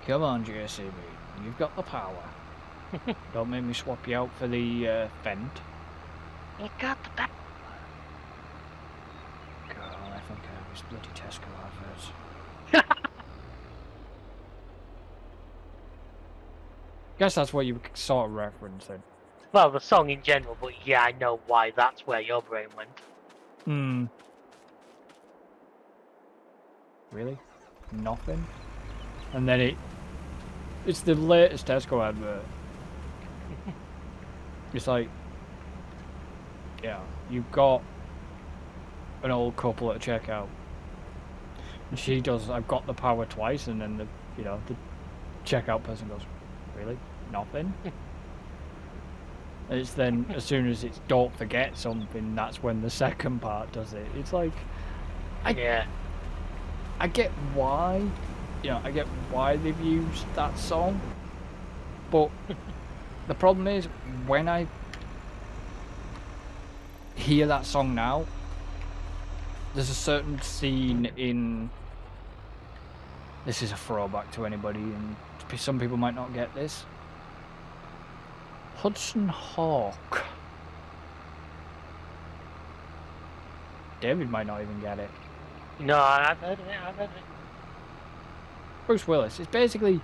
Come on, JCB. You've got the power. Don't make me swap you out for the vent. You got the power. God, I think I have this bloody Tesco adverts. Guess that's what you sort of referencing. Well, the song in general, but yeah, I know why that's where your brain went. Hmm. Really? Nothing? And then it's the latest Tesco advert. It's like, yeah, you've got an old couple at a checkout. And she does, I've got the power twice, and then the checkout person goes, really? Nothing? And it's then, as soon as it's don't forget something, that's when the second part does it. It's like, I get why, I get why they've used that song, but the problem is, when I hear that song now, there's a certain scene in, this is a throwback to anybody, and some people might not get this, Hudson Hawk. David might not even get it. No, I've heard of it, Bruce Willis. It's basically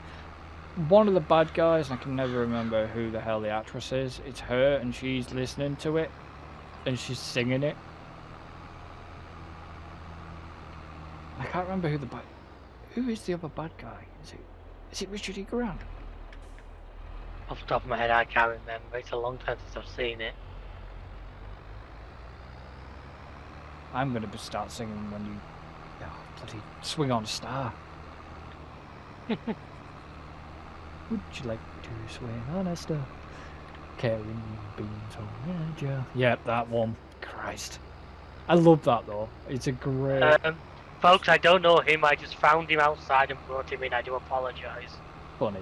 one of the bad guys, and I can never remember who the hell the actress is. It's her, and she's listening to it, and she's singing it. I can't remember who is the other bad guy? Is it Richard E. Grant? Off the top of my head, I can't remember. It's a long time since I've seen it. I'm going to start singing when you bloody swing on a star. Would you like to swing on a star? Carrying beans on a jar. Yep, that one. Christ. I love that though. It's a great... folks, I don't know him. I just found him outside and brought him in. I do apologise. Funny.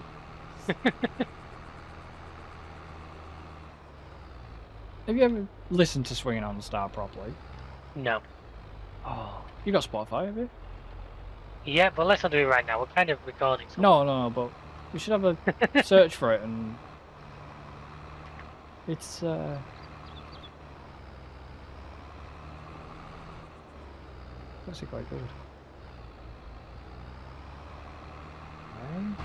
Have you ever listened to Swinging on the Star properly? No. Oh, you got Spotify, have you? Yeah, but let's not do it right now. We're kind of recording something. No, but we should have a search for it, and it's actually quite good. Right.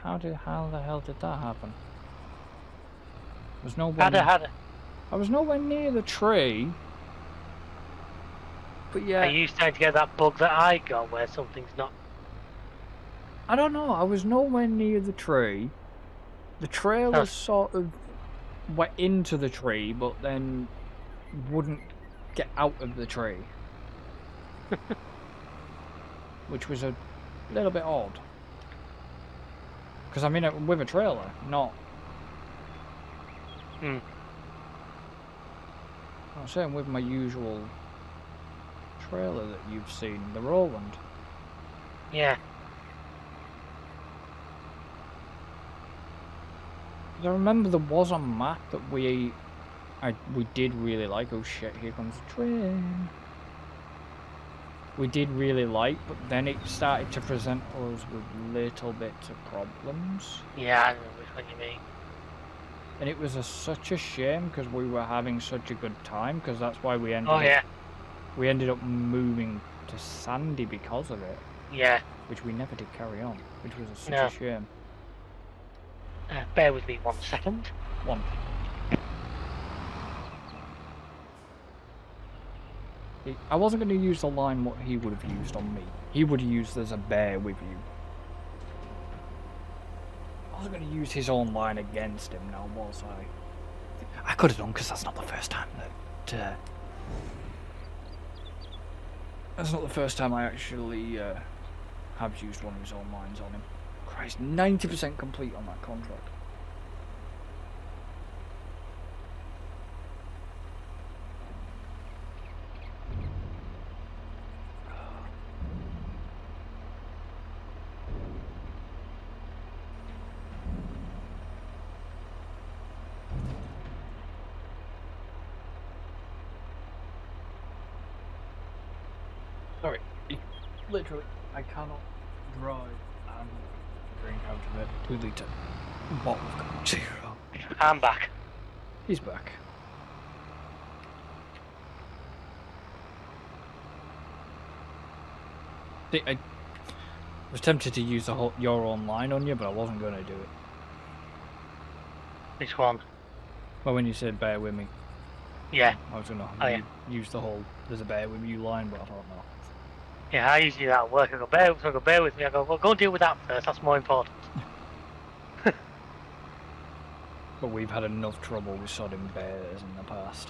How the hell did that happen? There's no one. I was nowhere near the tree. But yeah. Are you starting to get that bug that I got where something's not? I don't know. I was nowhere near the tree. The trailer sort of went into the tree, but then wouldn't get out of the tree. Which was a little bit odd. Because I'm in it with a trailer, not... I'm saying with my usual trailer that you've seen, the Roland. Yeah. I remember there was a map that we did really like. Oh shit, here comes the train. We did really like, but then it started to present us with little bits of problems. Yeah, I know which one you mean. And it was such a shame because we were having such a good time, because that's why we ended we ended up moving to Sandy because of it. Yeah. Which we never did carry on, which was such a shame. Bear with me 1 second. I wasn't going to use the line what he would have used on me. He would have used "there's a bear with you." I wasn't going to use his own line against him, now was I? I could have done, because that's not the first time that... that's not the first time I actually have used one of his own lines on him. Christ, 90% complete on that contract. Sorry, literally, I cannot drive and drink out of it. 2 litre bottle of Coke Zero. I'm back. He's back. I was tempted to use your own line on you, but I wasn't going to do it. Which one? Well, when you said bear with me, Yeah. I was going Oh, to use the whole there's a bear with you line, but I thought no. Yeah, I usually do that at work. I go, bear with me. I go, well, go and deal with that first. That's more important. But we've had enough trouble with sodding bears in the past.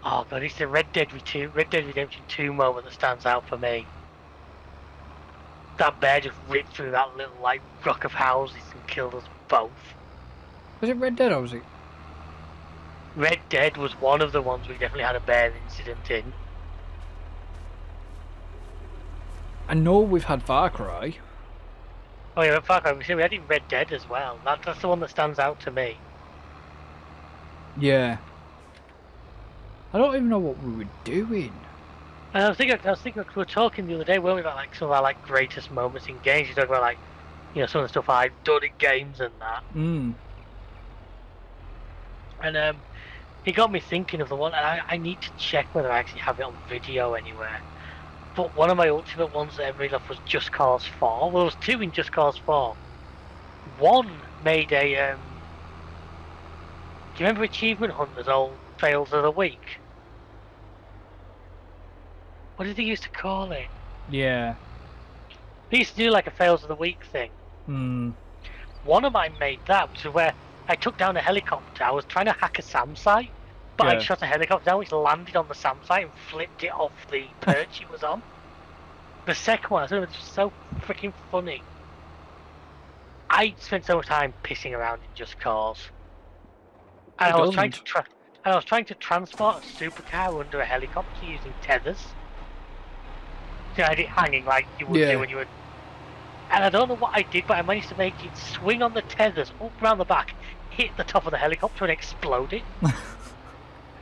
Oh god, it's the Red Dead Redemption 2 moment that stands out for me. That bear just ripped through that little like rock of houses and killed us both. Was it Red Dead or was it? Red Dead was one of the ones we definitely had a bear incident in. I know we've had Far Cry. Oh yeah, fuck, we had it in Red Dead as well. That's the one that stands out to me. Yeah. I don't even know what we were doing. And I was thinking we were talking the other day, weren't we, about like some of our like greatest moments in games. You talk about like, you know, some of the stuff I've done in games and that. And it got me thinking of the one, and I need to check whether I actually have it on video anywhere. But one of my ultimate ones that I really loved was Just Cause 4. Well, there was 2 in Just Cause 4. One made a, do you remember Achievement Hunter's old Fails of the Week? What did they used to call it? Yeah. They used to do like a Fails of the Week thing. One of mine made that, which is where I took down a helicopter. I was trying to hack a SAM site, but I shot a helicopter down which landed on the SAM site and flipped it off the perch it was on. The second one, I thought it was so freaking funny. I spent so much time pissing around in Just Cause. And I was trying to transport a supercar under a helicopter using tethers. So I had it hanging like you would do when you were. And I don't know what I did, but I managed to make it swing on the tethers up around the back, hit the top of the helicopter, and explode it. And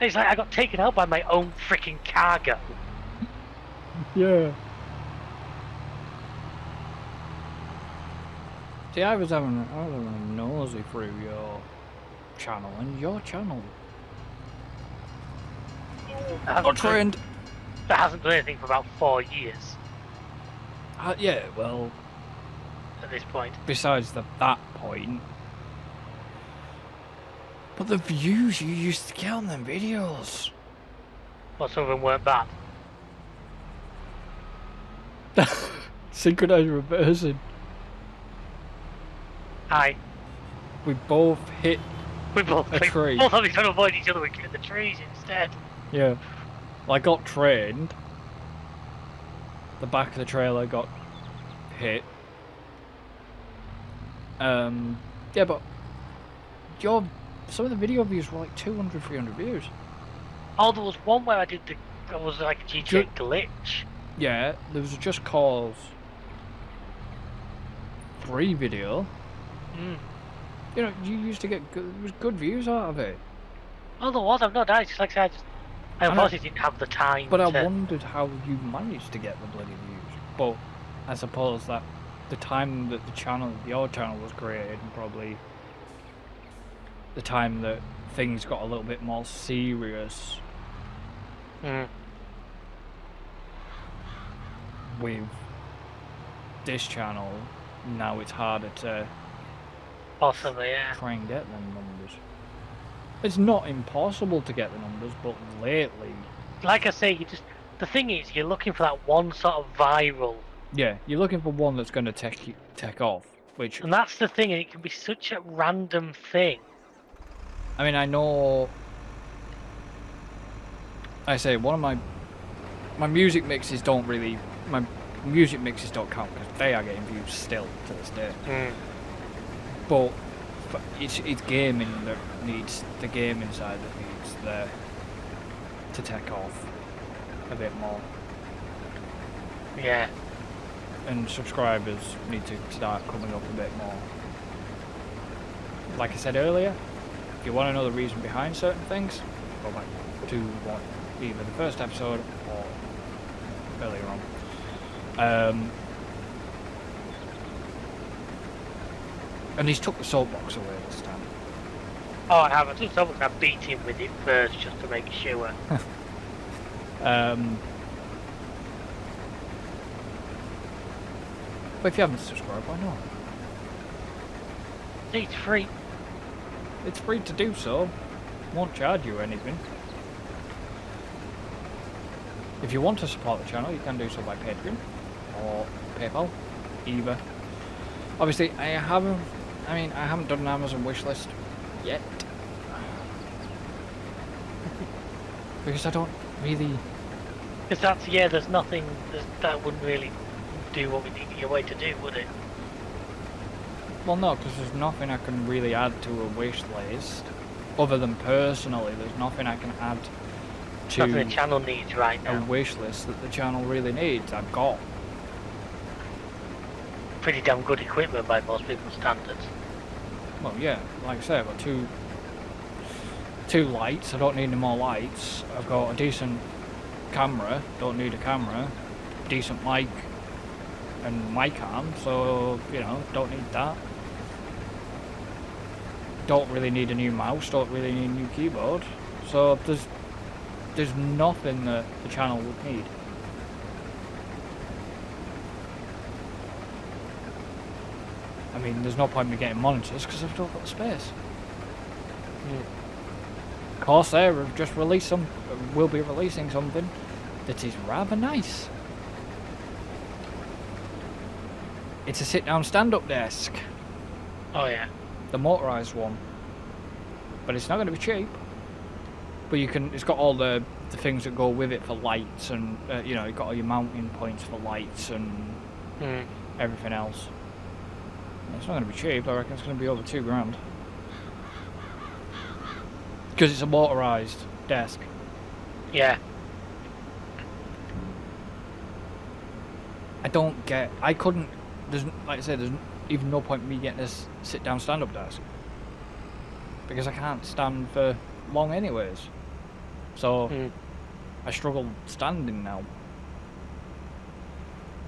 it's like I got taken out by my own freaking cargo. Yeah. See, I was having a nosy through your channel, and your channel. Got trained. That hasn't done anything for about 4 years. Yeah, well. At this point. Besides that point. But the views you used to get on them videos. Well, some of them weren't bad. Synchronized reversing. Hi. We both hit a tree. Both of us trying to avoid each other, we hit the trees instead. Yeah. Well, I got trained. The back of the trailer got hit. Yeah, but some of the video views were like 200, 300 views. Oh, there was one where it was like a GTA glitch. Yeah, there was a Just Cause 3 video. You know, you used to get good views out of it. Oh, there was. I've not died. Just like I said, I unfortunately didn't have the time. But I wondered how you managed to get the bloody views. But I suppose that the time that your channel was created, and probably the time that things got a little bit more serious with this channel, now it's harder to possibly, yeah, try and get them numbers. It's not impossible to get the numbers, but lately, like I say, the thing is, you're looking for that one sort of viral. Yeah, you're looking for one that's going to take off, and that's the thing, and it can be such a random thing. I mean, I know. I say one of my music mixes don't count because they are getting views still to this day. But it's gaming that needs the gaming side that needs to take off a bit more. Yeah. And subscribers need to start coming up a bit more. Like I said earlier, if you want to know the reason behind certain things, go back to either the first episode or earlier on. And he's took the soapbox away this time. Oh, I have. I took someone I beat him with it first just to make sure. But if you haven't subscribed, why not? It's free. It's free to do so. Won't charge you anything. If you want to support the channel, you can do so by Patreon or PayPal, either. Obviously, I haven't done an Amazon wishlist yet. Because I don't really... Because that's, yeah, there's nothing, that wouldn't really do what we need your way to do, would it? Well, no, because there's nothing I can really add to a wish list. Other than personally, there's nothing I can add to nothing the channel needs right now. A wish list that the channel really needs. I've got pretty damn good equipment by most people's standards. Well, yeah, like I say, I've got two lights. I don't need any more lights. I've got a decent camera. Don't need a camera. Decent mic and mic arm. So you know, don't need that. Don't really need a new mouse. Don't really need a new keyboard. So there's nothing that the channel would need. I mean, there's no point in me getting monitors because I've not got the space. Corsair have just released will be releasing something that is rather nice. It's a sit-down stand-up desk. Oh yeah. The motorised one. But it's not going to be cheap. But you can. It's got all the things that go with it for lights, and you know, you've got all your mounting points for lights and everything else. It's not going to be cheap. I reckon it's going to be over £2,000. Because it's a motorised desk. Yeah. I couldn't. There's, like I said, there's even no point in me getting this sit-down stand-up desk. Because I can't stand for long anyways. So I struggle standing now.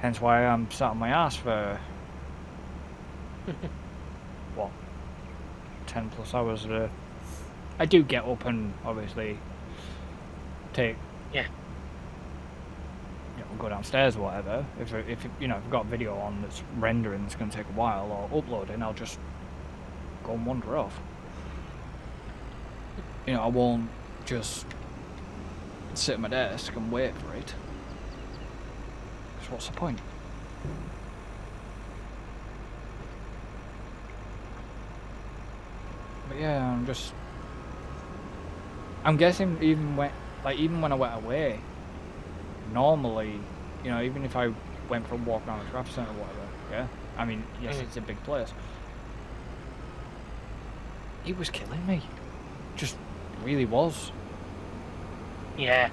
Hence why I'm sat on my ass for what, 10 plus hours a day. I do get up and obviously take, you know, go downstairs or whatever. If you know, if I've got a video on that's rendering, it's going to take a while, or uploading, I'll just go and wander off. You know, I won't just sit at my desk and wait for it. Because what's the point? But yeah, I'm guessing even when I went away, normally, you know, even if I went for a walk around the traffic centre or whatever, yeah, I mean, yes, it's a big place. It was killing me. Just really was. Yeah.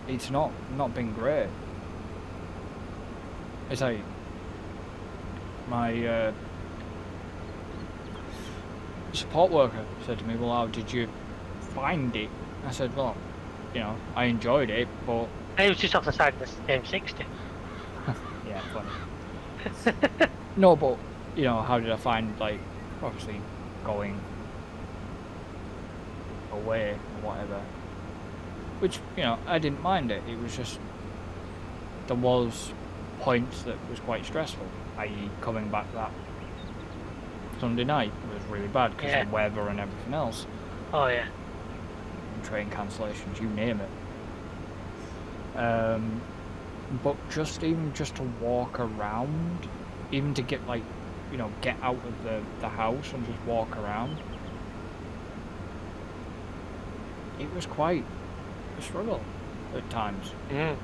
It's not been great. It's like my support worker said to me, well, how did you find it? I said, well, you know, I enjoyed it, but... It was just off the side of the M60. Yeah, funny. No, but, you know, how did I find, like, obviously going away or whatever. Which, you know, I didn't mind it. It was just, there was points that was quite stressful, i.e. coming back that Sunday night was really bad because of the weather and everything else. Oh yeah. And train cancellations, you name it. But even just to walk around, even to get, like, you know, get out of the house and just walk around, it was quite a struggle at times. And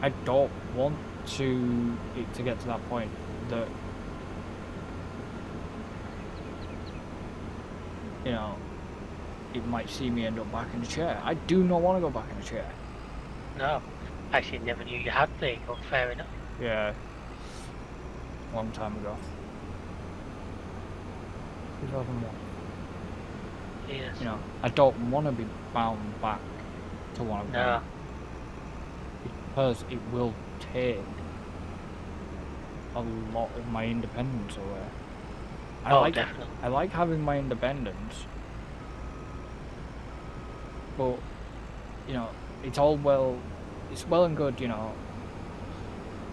I don't want it to get to that point that, you know, it might see me end up back in the chair. I do not want to go back in the chair. No. Actually, never knew you had the but fair enough. Yeah. Long time ago. 2001. Yes. You know, I don't want to be bound back to one of them. Because it will take a lot of my independence away. Definitely. I like having my independence, but you know, it's well and good, you know,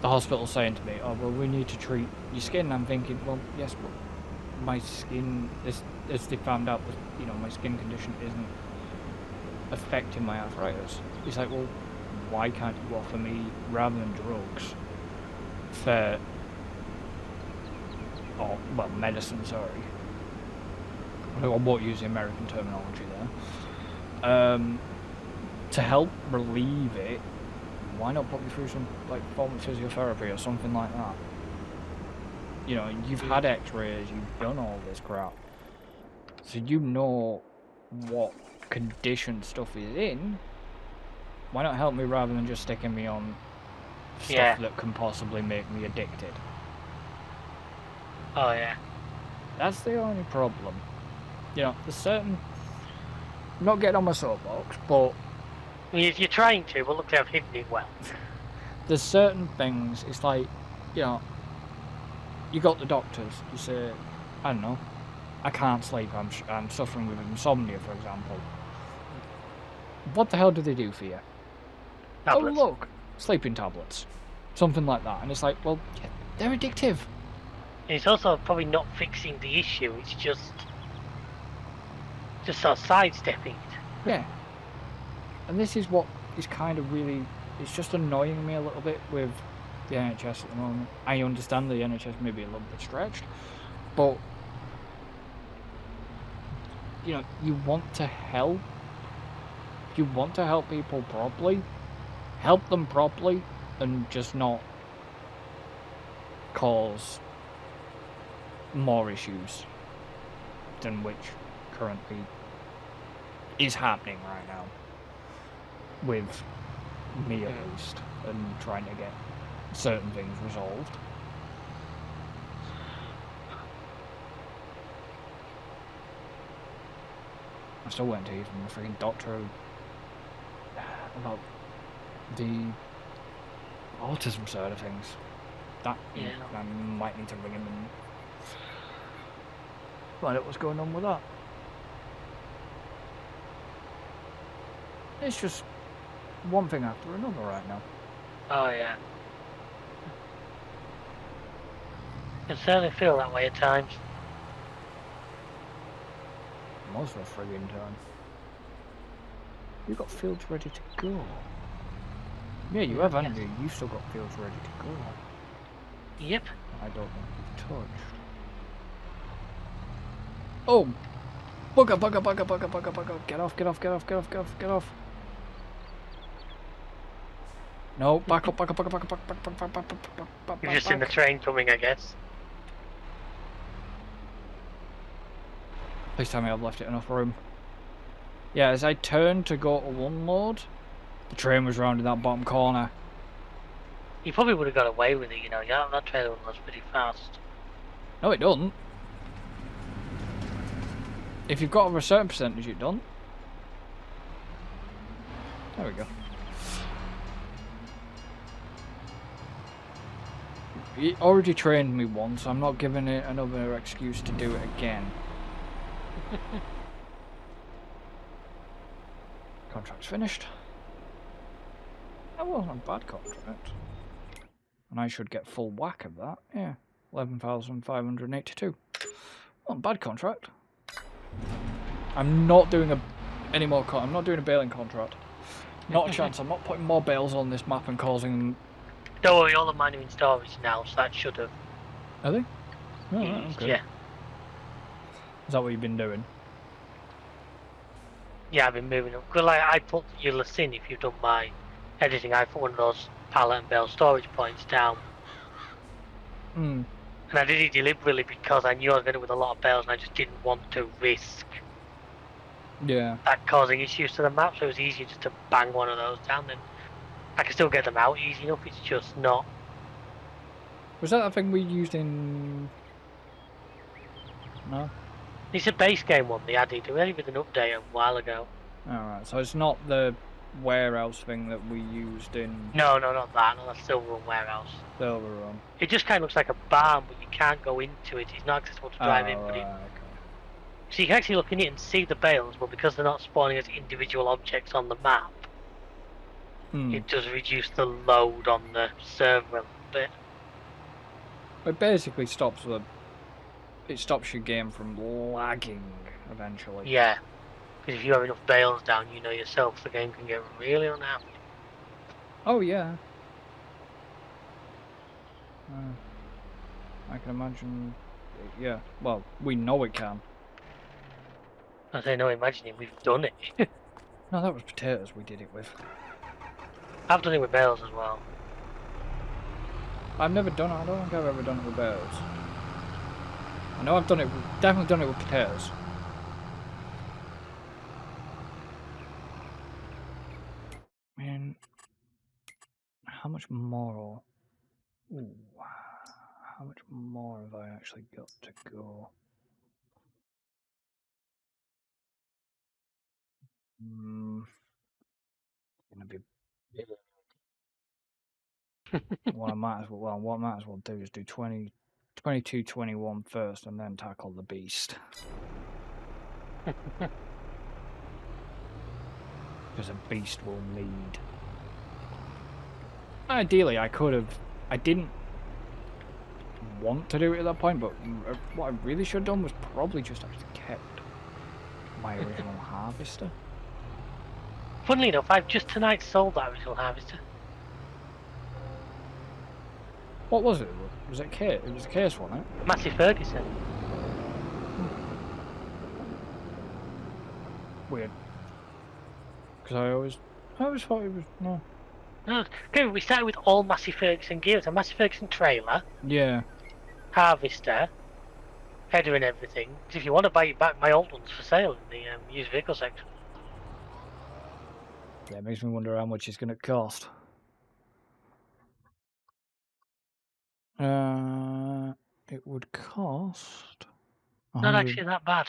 the hospital saying to me, oh well, we need to treat your skin. I'm thinking, well, yes, but my skin, as they found out, you know, my skin condition isn't affecting my arthritis. It's like, well, why can't you offer me, rather than drugs, for, or, well, medicine, sorry. I won't use the American terminology there. To help relieve it, why not put me through some, like, form of physiotherapy or something like that? You know, you've had x-rays, you've done all this crap. So you know what condition stuff is in. Why not help me rather than just sticking me on stuff that can possibly make me addicted? Oh, yeah. That's the only problem. You know, there's certain... I'm not getting on my soapbox, but... If you're trying to, but look, I've hidden it well. There's certain things, it's like, you know, you got the doctors, you say, I don't know, I can't sleep, I'm suffering with insomnia, for example. What the hell do they do for you? Tablets. Oh, look, sleeping tablets. Something like that. And it's like, well, yeah, they're addictive. And it's also probably not fixing the issue, it's just sort of sidestepping it. Yeah. And this is what is kind of really, it's just annoying me a little bit with the NHS at the moment. I understand the NHS may be a little bit stretched, but, you know, you want to help. You want to help people properly. Help them properly and just not cause more issues than which currently is happening right now with me at least, and trying to get certain things resolved. I still went to hear from the freaking doctor about the autism side of things. That I might need to ring him and find out what's going on with that. It's just one thing after another right now. Oh, yeah. I can certainly feel that way at times. Most of the friggin' time. You got fields ready to go. Yeah, you have, haven't you? You've still got fields ready to go. Yep. I don't want to be touched. Oh! Bugger, bugger, bugger, bugger, bugger, bugger. Get off, get off, get off, get off, get off, get off. No, back up, back up, back up, back up, back up, back up, back up, back up, back up. You've just seen the train coming, I guess. Please tell me I've left it enough room. Yeah, as I turned to go to unload, the train was round in that bottom corner. You probably would have got away with it, you know. Yeah, that trailer was pretty fast. No, it doesn't. If you've got over a certain percentage, it doesn't. There we go. It already trained me once, I'm not giving it another excuse to do it again. Contract's finished. That wasn't a bad contract. And I should get full whack of that. Yeah, 11,582. Not a bad contract. I'm not doing any more. I'm not doing a bailing contract. Not a chance. I'm not putting more bales on this map and causing. Don't worry, all of mine are in storage now, so that should have. Are they? Oh, right, okay. Yeah. Is that what you've been doing? Yeah, I've been moving them. Because like, I put, you'll have seen if you've done my editing, I put one of those pallet and bale storage points down. Hmm. And I did it deliberately because I knew I was going to with a lot of bales and I just didn't want to risk that causing issues to the map, so it was easier just to bang one of those down. Then I can still get them out easy enough, it's just not. Was that the thing we used in... No? It's a base game one they added. They added with an update a while ago. Alright, so it's not the warehouse thing that we used in... No, not that. No, that's Silver Run Warehouse. Silver Run. It just kind of looks like a barn, but you can't go into it. It's not accessible to drive in. But okay. so you can actually look in it and see the bales, but because they're not spawning as individual objects on the map, it does reduce the load on the server a little bit. It basically stops the... It stops your game from lagging, eventually. Yeah. Because if you have enough bales down, you know yourself, the game can get really unhappy. Oh, yeah. I can imagine... Yeah, well, we know it can. I say no imagining, we've done it. No, that was potatoes we did it with. I've done it with bales as well. I've never done it, I don't think I've ever done it with bales. I know I've done it, definitely done it with potatoes. Man, how much more? Ooh, how much more have I actually got to go? Gonna be. What I might as well do is do 20, 22, 21 first, and then tackle the beast. Because a beast will lead. Ideally, I could have. I didn't want to do it at that point, but what I really should have done was probably just actually kept my original harvester. Funnily enough, I've just tonight sold that original harvester. What was it? Was it a case? It was a case, wasn't it? Massey Ferguson. Weird. Because I always thought it was no. No, okay, we started with all Massey Ferguson gear. It's a Massey Ferguson trailer. Yeah. Harvester. Header and everything. Because if you want to buy it back, my old one's for sale in the used vehicle section. Yeah, it makes me wonder how much it's going to cost. It would cost... Not actually that bad.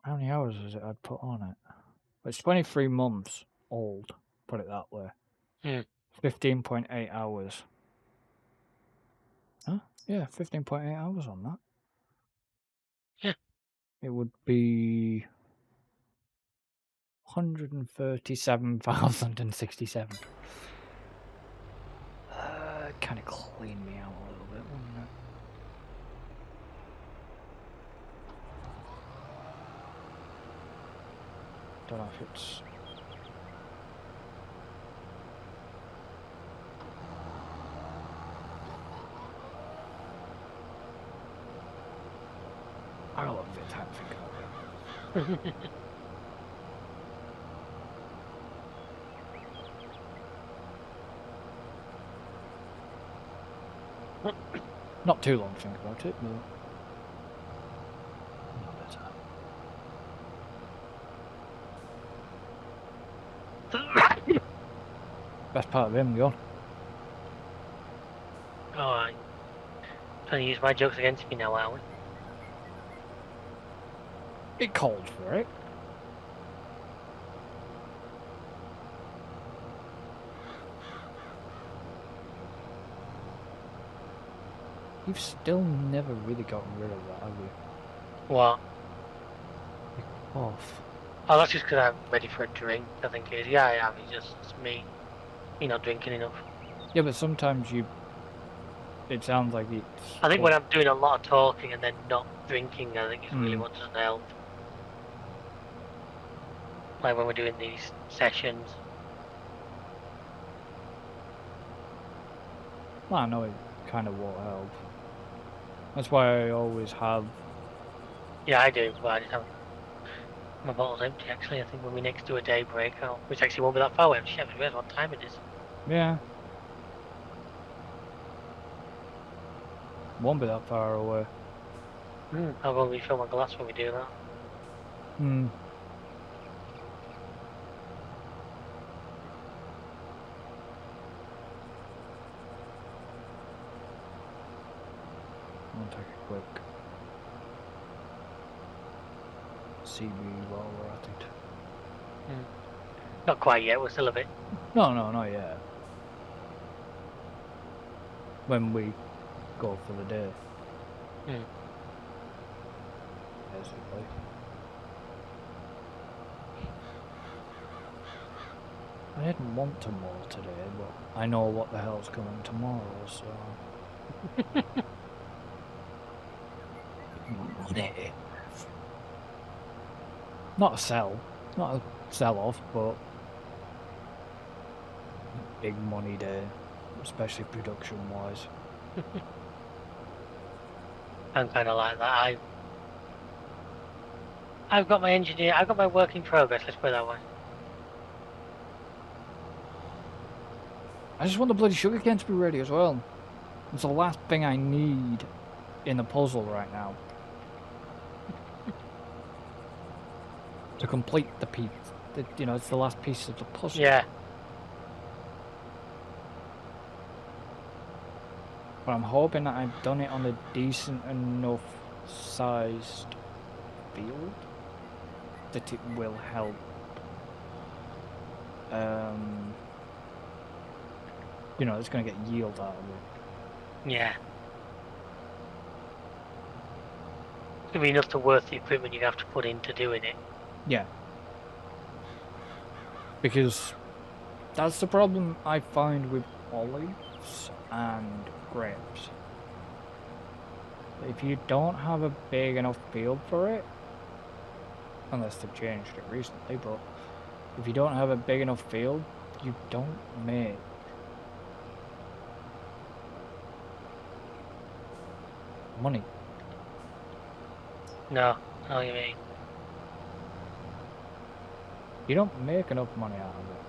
How many hours is it I'd put on it? It's 23 months old, put it that way. 15.8 hours. Huh? Yeah, 15.8 hours on that. Yeah. It would be 137,067. Kind of clean me out a little bit, wouldn't it? Don't know if it's... I got a bit of time to think about it. Not too long to think about it, but... Best part of him gone. Alright. Trying to use my jokes against me now, are we? It called for it. You've still never really gotten rid of that, have you? What? Off. Oh, that's just because I'm ready for a drink, I think it is. Yeah, I am. It's just me not drinking enough. Yeah, but sometimes you... It sounds like it's... I think when I'm doing a lot of talking and then not drinking, I think it's really what doesn't help. Like when we're doing these sessions. Well, I know it kind of won't help. That's why I always have... Yeah, I do, but I just haven't... My bottle's empty, actually. I think when we next do a day break, which actually won't be that far away. I haven't realised what time it is. Yeah. Won't be that far away. I'll go refill my glass when we do that. and take a quick CB while we're at it. Not quite yet, we're still a bit. No, not yet. When we go for the day. Basically. I didn't want to mow today, but I know what the hell's coming tomorrow, so... Money. Not a sell-off, but... big money day, especially production-wise. I'm kind of like that. I've got my work in progress, let's put it that way. I just want the bloody sugarcane to be ready as well. It's the last thing I need in the puzzle right now. To complete the piece. You know, it's the last piece of the puzzle. Yeah. But I'm hoping that I've done it on a decent enough sized field that it will help. You know, it's going to get yield out of it. Yeah. It's going to be enough to worth the equipment you have to put into doing it. Yeah. Because that's the problem I find with olives and grapes. If you don't have a big enough field for it, unless they've changed it recently, but if you don't have a big enough field, you don't make money. No, I know what you mean. You don't make enough money out of it.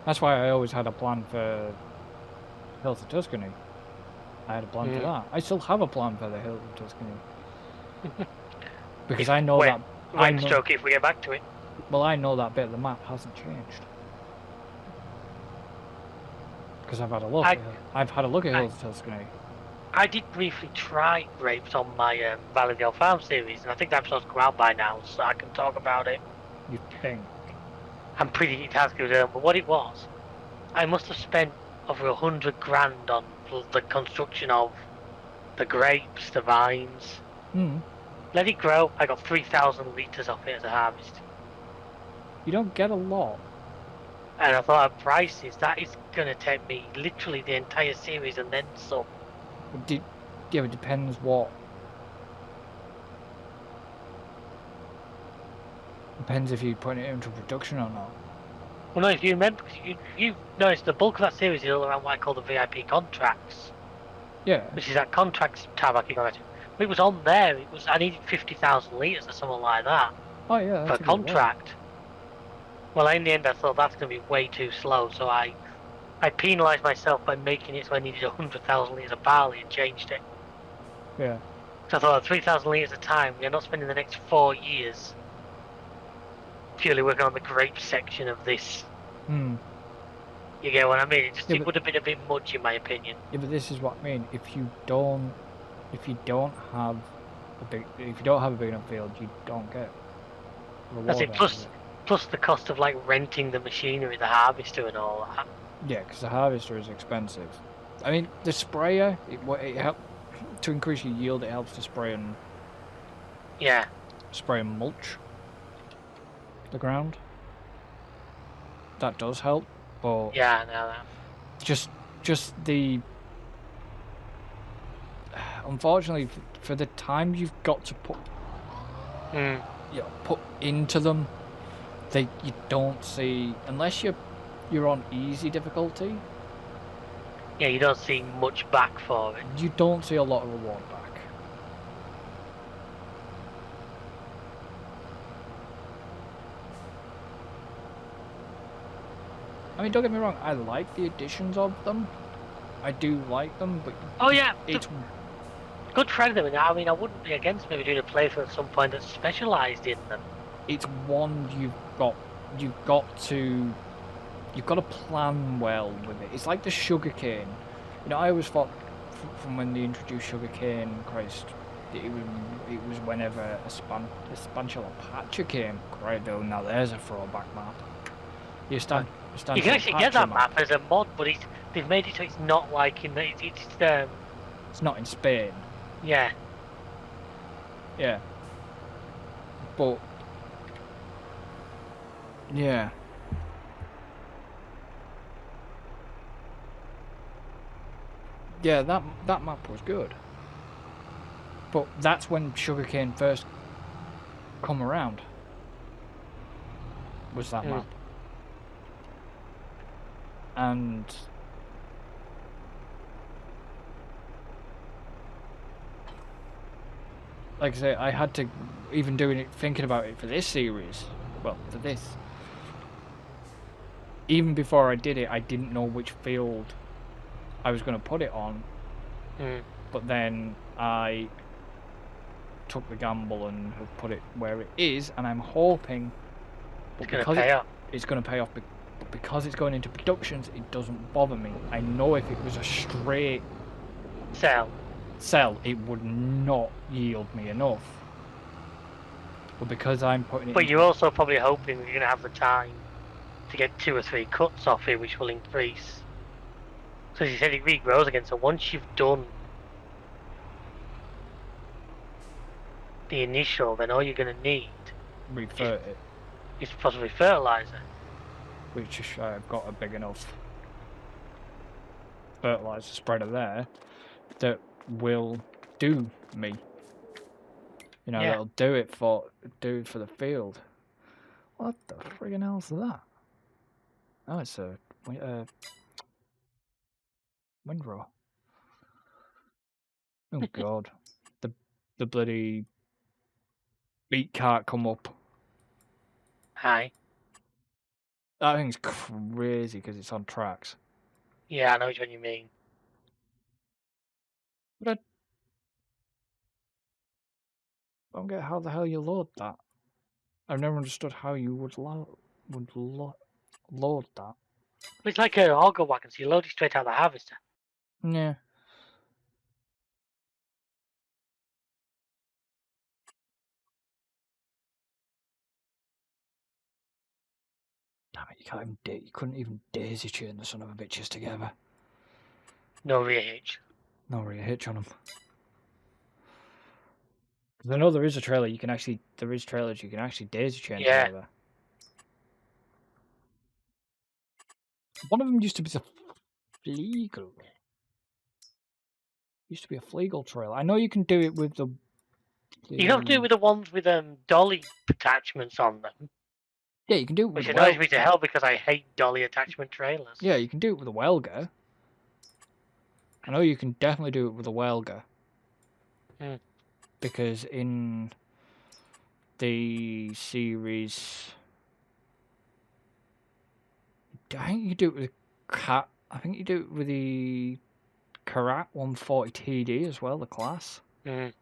That's why I always had a plan for Hills of Tuscany. I had a plan for that. I still have a plan for the Hills of Tuscany. Because I know that... Stroke if we get back to it. Well, I know that bit of the map hasn't changed. Because I've had a look. I've had a look at Hills of Tuscany. I did briefly try grapes on my Valley Dale Farm series, and I think the episode's come out by now, so I can talk about it. You think? I'm pretty it has good, but what it was, I must have spent over 100 grand on the construction of the grapes, the vines. Let it grow. I got 3,000 litres off it as a harvest. You don't get a lot. And I thought at prices, that is going to take me literally the entire series and then some. Yeah, it depends what. Depends if you put it into production or not. Well, no, if you remember, you noticed the bulk of that series is all around what I call the VIP contracts. Yeah. Which is that contracts tab I keep going to. It was on there. I needed 50,000 litres or something like that. Oh yeah. For a contract. Well, in the end, I thought that's going to be way too slow, so I penalised myself by making it so I needed 100,000 litres of barley and changed it. Yeah. So I thought 3,000 litres a time, we're not spending the next 4 years purely working on the grape section of this. You get what I mean? It would have been a bit much in my opinion. Yeah, but this is what I mean. If you don't have a big enough field, you don't get reward. That's it. Plus the cost of like renting the machinery, the harvester, and all that. Yeah, because the harvester is expensive. I mean, the sprayer, it helps to increase your yield. It helps to spray and mulch the ground. That does help, but yeah, I know that. Just the unfortunately for the time you've got to put put into them, you don't see, unless you're on easy difficulty. Yeah, you don't see much back for it. You don't see a lot of reward back. I mean, don't get me wrong, I like the additions of them. I do like them, but it's good friend of them. I mean, I wouldn't be against maybe doing a playthrough at some point that's specialised in them. It's one you've got to you've got to plan well with it. It's like the sugarcane. You know, I always thought from when they introduced sugarcane, Christ, it was whenever a Spatula Patcher came. Right, though, now there's a throwback map. You can actually get that map as a mod, but they've made it so it's not like in the it's not in Spain. Yeah. Yeah. But yeah. Yeah, that map was good. But that's when sugarcane first come around. Was that map. And like I say, I had to, even thinking about it for this series, well, for this, even before I did it, I didn't know which field I was going to put it on. But then I took the gamble and have put it where it is, and I'm hoping it's going to pay off. It's going to pay off, but because it's going into productions, it doesn't bother me. I know if it was a straight sell, it would not yield me enough. But because I'm putting it... But you're also probably hoping you're going to have the time to get 2 or 3 cuts off it, which will increase. So as you said, it regrows again, so once you've done the initial, then all you're going to need is possibly fertilizer. Which I've got a big enough fertilizer spreader there that will do me. You know, that'll do it for the field. What the friggin' hell's that? Oh, it's a windrow. Oh god, the bloody beat can't come up. Hi. That thing's crazy because it's on tracks. Yeah, I know which one you mean. But I don't get how the hell you load that. I've never understood how you would load that. It's like an auger wagon, so you load it straight out of the harvester. Yeah. Damn it, you couldn't even daisy chain the son of a bitches together. No rear hitch. No rear hitch on them. I know there is a trailer there is trailers you can actually daisy chain together. One of them used to be the Fleagle. Used to be a Fleagle trailer. I know you can do it with the... You don't do it with the ones with dolly attachments on them. Yeah, you can do it with which annoys me to hell because I hate dolly attachment trailers. Yeah, you can do it with a welger. I know you can definitely do it with a welger. Because in the series... I think you do it with I think you do it with the Karat 140 TD as well, the class. I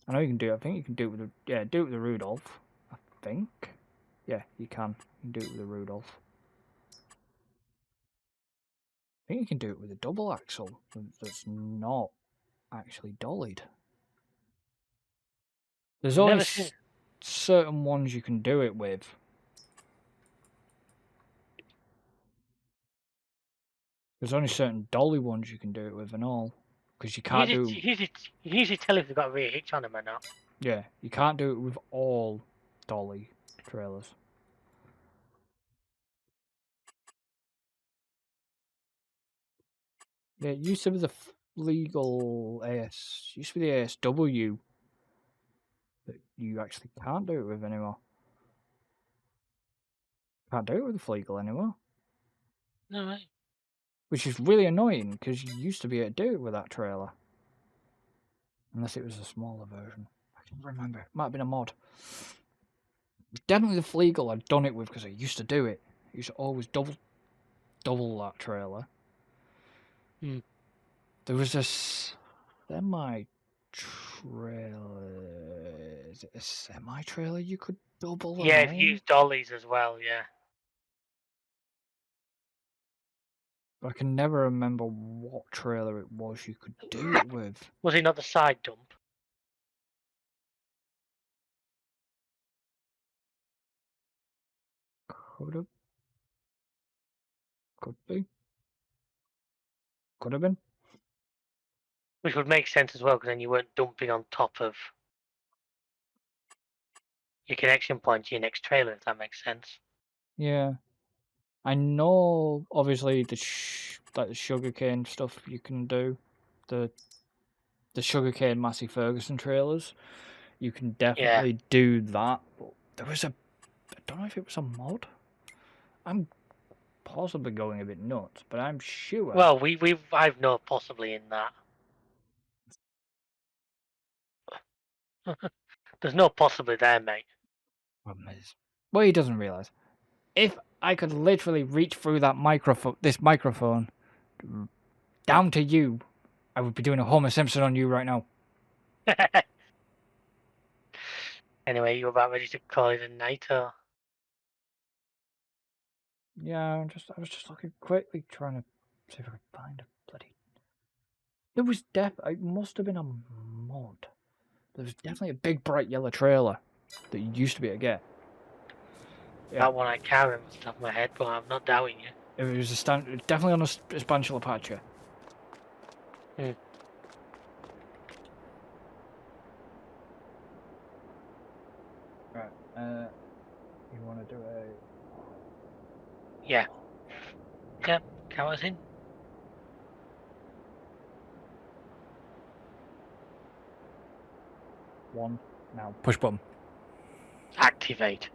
know you can do it. I think you can do it with do it with the Rudolph. I think. Yeah, you can. You can do it with the Rudolph. I think you can do it with a double axle that's not actually dollied. There's only certain ones you can do it with. There's only certain dolly ones you can do it with and all. Because you can't do... You usually tell if they've got a rear hitch on them or not. Yeah, you can't do it with all dolly trailers. Yeah, it used to be the legal used to be the ASW that you actually can't do it with anymore. Can't do it with the Fleagle anymore. No way. Which is really annoying because you used to be able to do it with that trailer. Unless it was a smaller version. I can't remember. It might have been a mod. Definitely the Fleagle I'd done it with because I used to do it. I used to always double that trailer. There was a semi-trailer. Is it a semi-trailer you could double? Yeah, if you use dollies as well, yeah. I can never remember what trailer it was you could do it with. Was it not the side dump? Could have. Could be. Could have been. Which would make sense as well, because then you weren't dumping on top of your connection point to your next trailer, if that makes sense. Yeah. I know, obviously, like the sugarcane stuff you can do. The sugarcane Massey Ferguson trailers. You can definitely do that. But there was I don't know if it was a mod. I'm possibly going a bit nuts, but I'm sure. Well, I've no possibly in that. There's no possibly there, mate. Problem is, well, he doesn't realise. If I could literally reach through that this microphone, down to you, I would be doing a Homer Simpson on you right now. Anyway, you about ready to call it a night, or? Yeah, I was just looking quickly, trying to see if I could find a bloody. There was it must have been a mod. There was definitely a big bright yellow trailer that you used to be able to get. Yeah. That one I can't remember off the top of my head, but I'm not doubting you. It was definitely on a Spanish Apache. Hmm. Right. You want to do a? Yeah. Yep. Count us in. One. Now push button. Activate.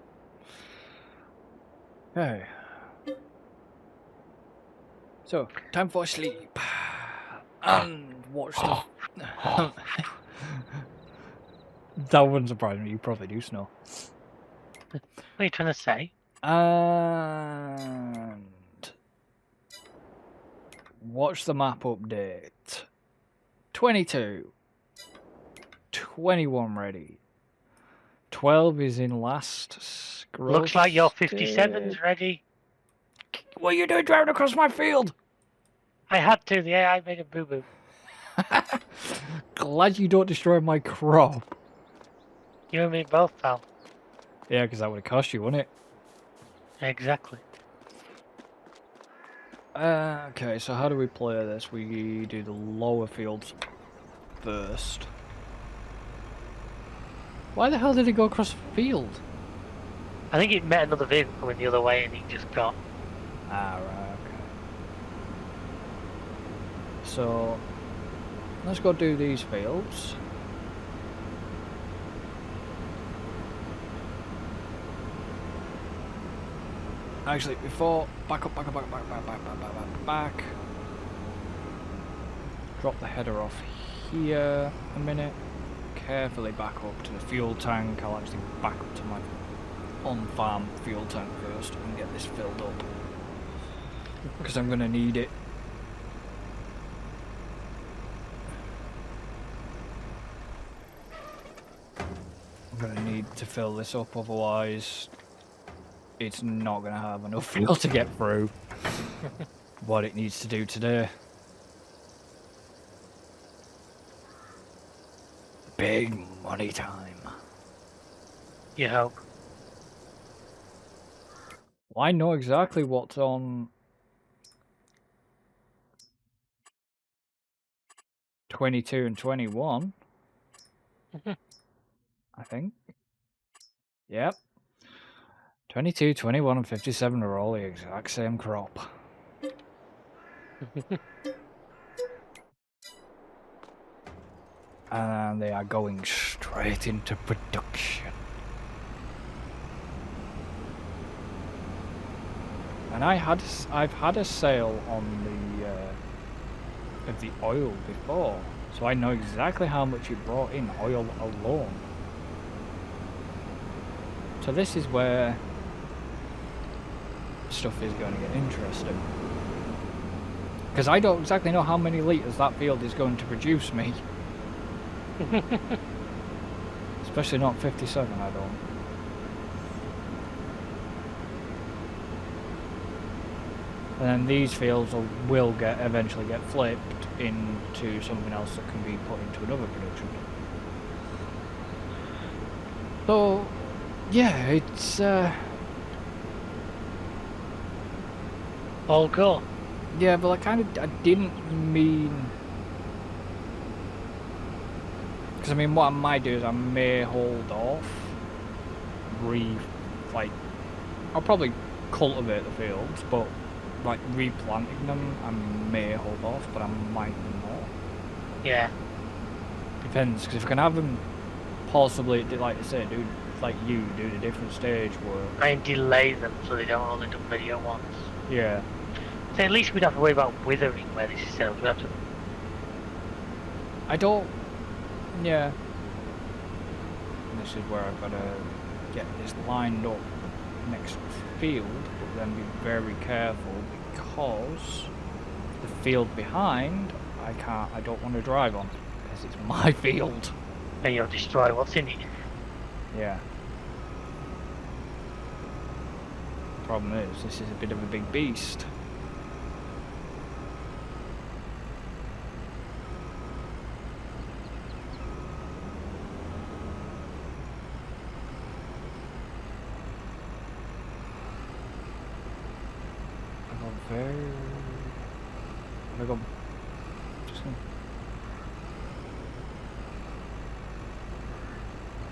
Okay. So, time for sleep. And watch the... That wouldn't surprise me, you probably do snow. What are you trying to say? And... watch the map update. 22. 21 ready. 12 is in last. Looks like your 57's ready. What are you doing driving across my field? I had to. The AI made a boo-boo. Glad you don't destroy my crop. You and me both, pal. Yeah, because that would have cost you, wouldn't it? Exactly. Okay, so how do we play this? We do the lower fields first. Why the hell did he go across the field? I think it met another vehicle coming the other way and he just got... Ah, right, okay. So, let's go do these fields. Actually, before... back. Drop the header off here a minute. Carefully back up to the fuel tank. I'll actually back up to my on-farm fuel tank first and get this filled up. Because I'm going to need it. I'm going to need to fill this up, otherwise it's not going to have enough fuel to get through what it needs to do today. Big money time. You hope. Well, I know exactly what's on 22 and 21. I think. Yep. 22, 21 and 57 are all the exact same crop. And they are going straight into production. And I've had a sale on of the oil before, so I know exactly how much it brought in oil alone. So this is where stuff is going to get interesting, because I don't exactly know how many litres that field is going to produce me. Especially not 57, I don't. And then these fields will eventually get flipped into something else that can be put into another production. So, yeah, it's all go. Yeah, but I didn't mean, because I mean what I might do is I may hold off, I'll probably cultivate the fields, but like replanting them I may hold off, but I might not. Yeah. Depends, because if I can have them possibly, like I say, do the different stage work. And delay them so they don't all end up ready at once. Yeah. So at least we don't have to worry about withering where this is set up. We have to... I don't... Yeah. And this is where I've got to get this lined up next field, but then be very careful because the field behind I don't want to drive on because it's my field. And you'll destroy what's in it. Yeah. Problem is, this is a bit of a big beast.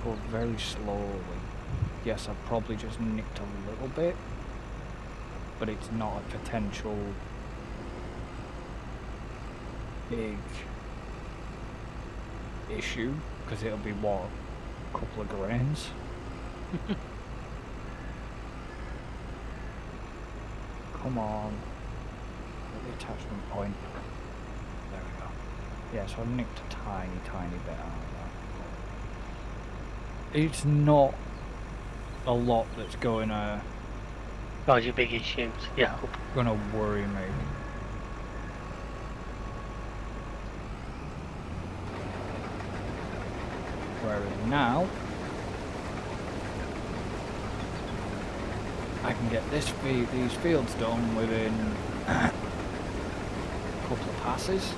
Go very slowly. Yes, I've probably just nicked a little bit, but it's not a potential big issue because it'll be what, a couple of grains. Come on. The attachment point. There we go. Yeah, so I've nicked a tiny bit out of that. It's not a lot that's going to... Those are your big issues, yeah. Going to worry me. Whereas now, I can get these fields done within a couple of passes.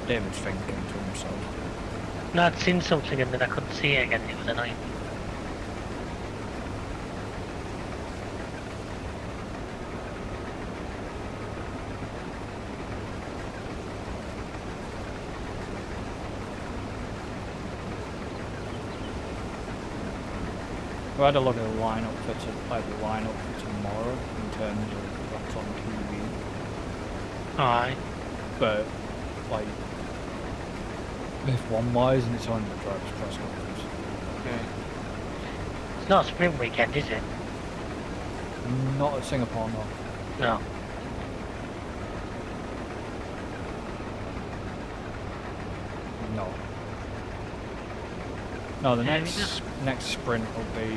David's thinking to himself. No, I'd seen something and then I couldn't see it again, it was annoying. I had a look at the lineup for tomorrow in terms of what's on TV. Alright. But like this one wise, and it's on the driver's press conference. Okay. It's not a sprint weekend, is it? Not at Singapore, no. No. No. No, the next sprint will be...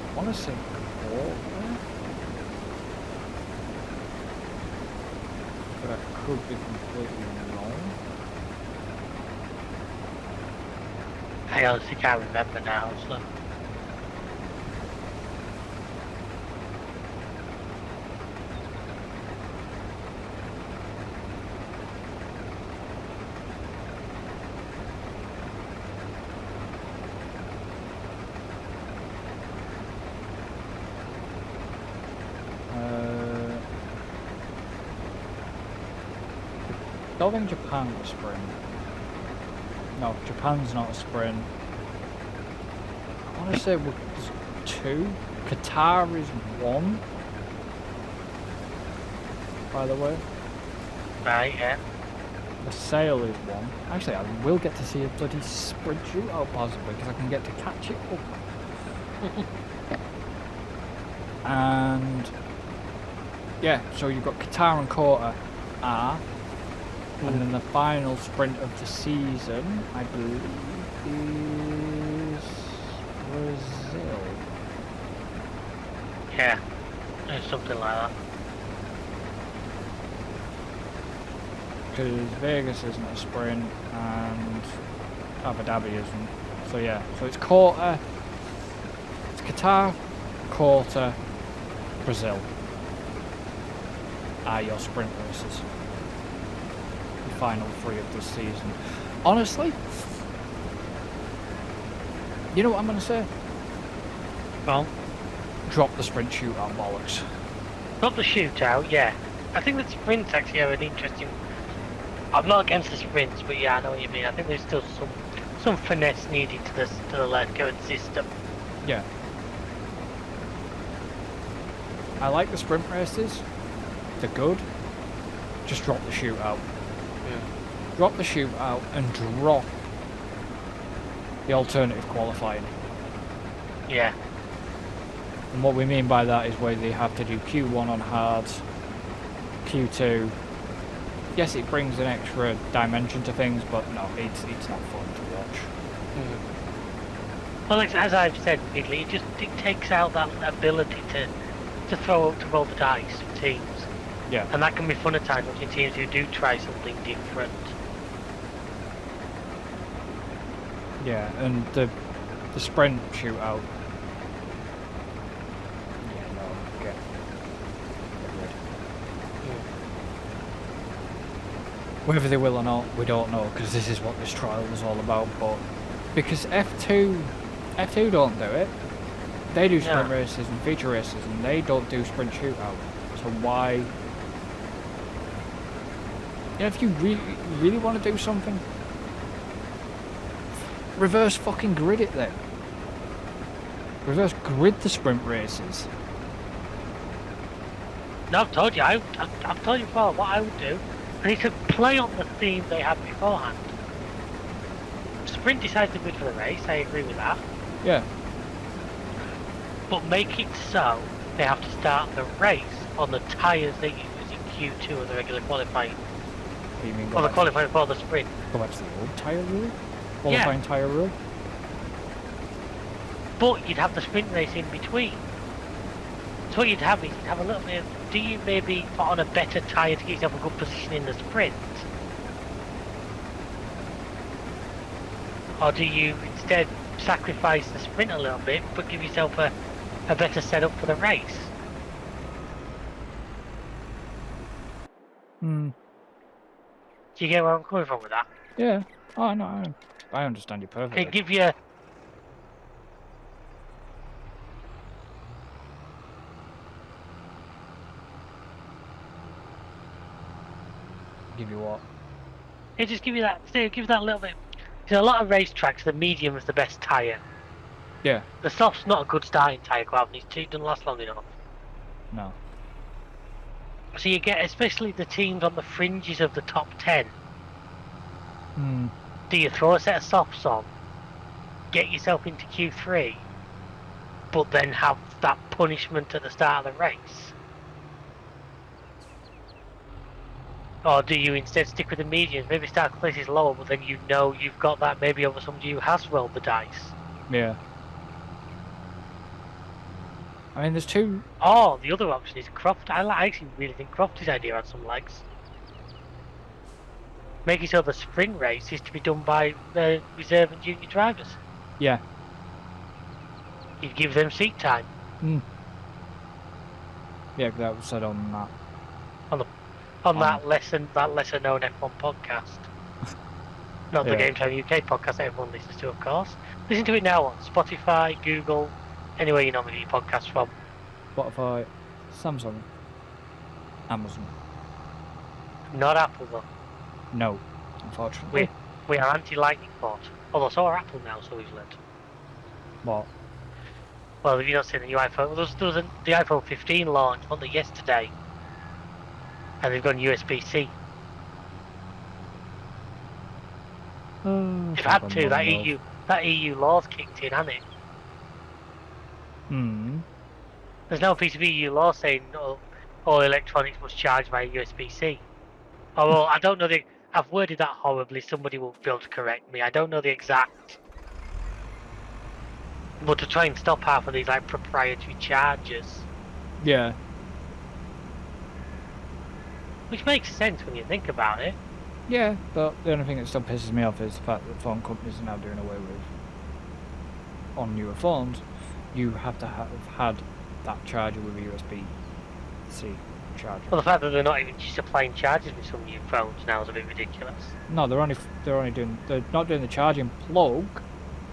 I want to say Portland, but I could be completely wrong. I honestly can't remember now, so... I don't think Japan's a sprint. No, Japan's not a sprint. I want to say there's 2. Qatar is 1. By the way. Right, yeah. The Sail is 1. Actually, I will get to see a bloody sprint shootout possibly because I can get to catch it up. And Yeah, so you've got Qatar and quarter are, and then the final sprint of the season, I believe, is Brazil. Yeah, it's something like that. Because Vegas isn't a sprint and Abu Dhabi isn't. So yeah, so it's quarter, it's Qatar, quarter, Brazil are your sprint races. The final 3 of this season. Honestly, you know what I'm going to say? Well, Drop the sprint shootout bollocks. not the shootout, yeah. I think the sprints actually are an interesting. I'm not against the sprints, but yeah, I know what you mean. I think there's still some finesse needed to the let go system. Yeah. I like the sprint races. They're good. Just drop the shootout. Drop the shootout and drop the alternative qualifying. Yeah. And what we mean by that is where they have to do Q1 on hards, Q2. Yes, it brings an extra dimension to things, but no, it's not fun to watch. Well, as I've said repeatedly, it takes out that ability to throw up to roll the dice for teams. Yeah. And that can be fun at times watching teams who do try something different. Yeah, and the sprint shootout. Yeah, no, get rid. Whether they will or not, we don't know, because this is what this trial was all about. But because F2 don't do it, they do sprint races and feature races, and they don't do sprint shootout. So why? You know, if you really want to do something, reverse fucking grid it then. Reverse grid the sprint races. No, I've told you. I've told you before what I would do. I need to play on the theme they had beforehand. Sprint decides the grid for the race. I agree with that. Yeah. But make it so they have to start the race on the tyres they use in Q2 of the regular qualifying. What do you mean? Or the qualifying for the sprint. Go back to the old tyre rule? Qualifying tyre rule? But you'd have the sprint race in between. So what you'd have is you'd have a little bit of, do you maybe put on a better tyre to get yourself a good position in the sprint? Or do you instead sacrifice the sprint a little bit but give yourself a better setup for the race? Hmm. Do you get where I'm coming from with that? Yeah. Oh, no, I understand you perfectly. Can give you... Give you what? It just give you that little bit. Because a lot of racetracks, the medium is the best tyre. Yeah. The soft's not a good starting tyre, quite often. It doesn't last long enough. No. So you get, especially the teams on the fringes of the top 10. Hmm. Do you throw a set of softs on, get yourself into Q3, but then have that punishment at the start of the race? Or do you instead stick with the mediums, maybe start places lower, but then you know you've got that maybe over somebody who has rolled the dice? Yeah. I mean, there's two... Oh, the other option is Croft. I actually really think Crofty's idea had some legs. Making sure the sprint race is to be done by reserve and junior drivers. Yeah. You give them seat time. Hmm. Yeah, that was said on that. That lesser known F1 podcast. Not the GametimeUK podcast that everyone listens to, of course. Listen to it now on Spotify, Google, anywhere you normally get your podcasts from. Spotify, Samsung, Amazon. Not Apple though. No, unfortunately. We are anti-lightning port. Although so are Apple now, so we've learned. What? Well, have you not seen the new iPhone? The iPhone 15 launched, wasn't it, yesterday? And they've gone USB-C. They've had to. That EU law's kicked in, hasn't it? Hmm. There's no piece of EU law saying, all electronics must charge via USB-C. Oh, well, I don't know I've worded that horribly. Somebody will be able to correct me. I don't know the exact. But to try and stop half of these like proprietary chargers. Yeah. Which makes sense when you think about it. Yeah, but the only thing that still pisses me off is the fact that phone companies are now doing away with, on newer phones, you have to have had that charger with a USB-C charger. Well, the fact that they're not even supplying chargers with some new phones now is a bit ridiculous. No, they're not doing the charging plug.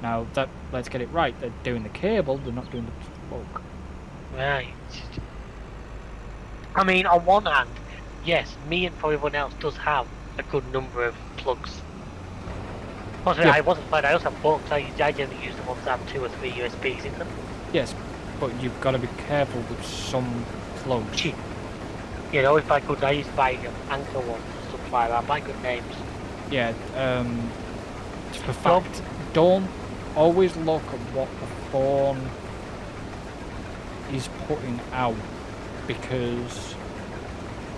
Now let's get it right. They're doing the cable. They're not doing the plug. Right. I mean, on one hand, yes, me and probably everyone else does have a good number of plugs. Also, Yeah. I wasn't fine. I also have books. I generally use the ones that have 2 or 3 USBs in them. Yes, but you've got to be careful with some plugs. Cheap. You know, if I could, I used to buy Anchor ones and stuff like that. Buy good names. Yeah. For fact, don't always look at what the phone is putting out, because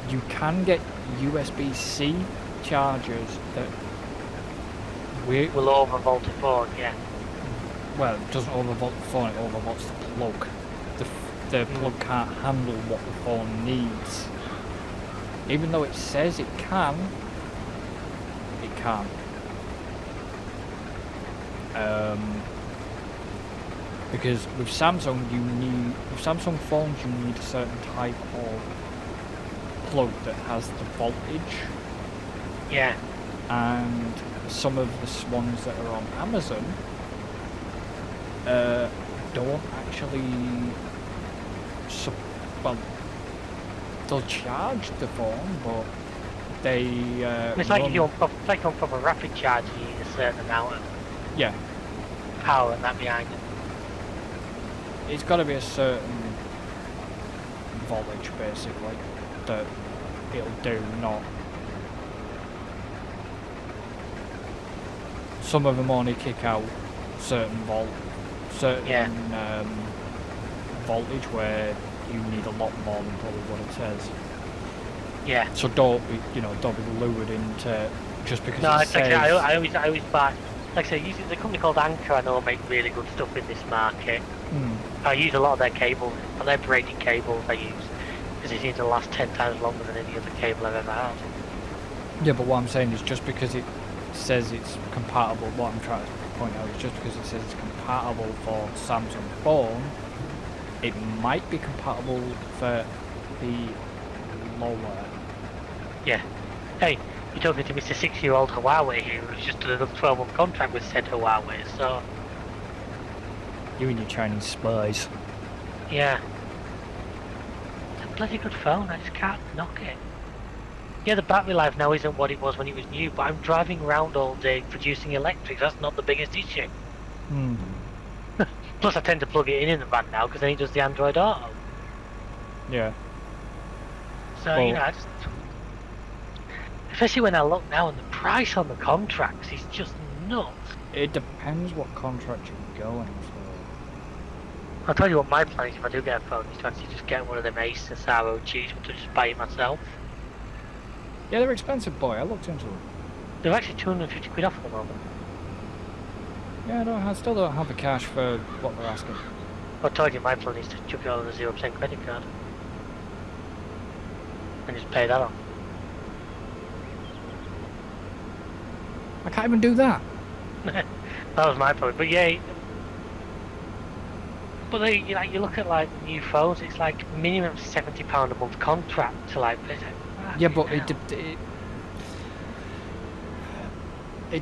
you can get USB-C chargers that will overvolt the phone, yeah. Well, it doesn't overvolt the phone, it overvolts the plug. The plug can't handle what the phone needs. Even though it says it can, it can't. Because with Samsung phones you need a certain type of plug that has the voltage. Yeah. And some of the ones that are on Amazon don't actually well, they'll charge the phone, but they it's like if you're on proper rapid charge, you need a certain amount of power and that behind it. It's got to be a certain voltage, basically, that it'll do. Not some of them only kick out certain voltage where you need a lot more than probably what it says. Yeah. So don't be lured into just because no, it says. I always buy. Like I say, there's a company called Anchor. I know make really good stuff in this market. I use a lot of their cables, and they're braided cables I use, because it seems to last 10 times longer than any other cable I've ever had. Yeah, but what I'm saying is just because it says it's compatible, what I'm trying to point out is just because it says it's compatible for Samsung phone, it might be compatible for the lower. Yeah. Hey, you're talking to Mr. 6-year-old Huawei here who's just done another 12-month contract with said Huawei, so... You and your Chinese spies. Yeah. It's a bloody good phone, I just can't knock it. Yeah, the battery life now isn't what it was when it was new, but I'm driving around all day producing electrics. That's not the biggest issue. Plus I tend to plug it in the van now, because then it does the Android Auto. Yeah. So, you know, I just... Especially when I look now, and the price on the contracts is just nuts. It depends what contract you're going for. I'll tell you what my plan is if I do get a phone, is to actually just get one of them Asus ROGs, to just buy it myself. Yeah, they're expensive, boy. I looked into them. They're actually 250 quid off at the moment. Yeah, I still don't have the cash for what they're asking. I told you my plan is to chuck it on a 0% credit card. And just pay that off. I can't even do that. That was my point, but yeah. But they, you look at like new phones, it's like minimum £70 a month contract to like. Yeah, but it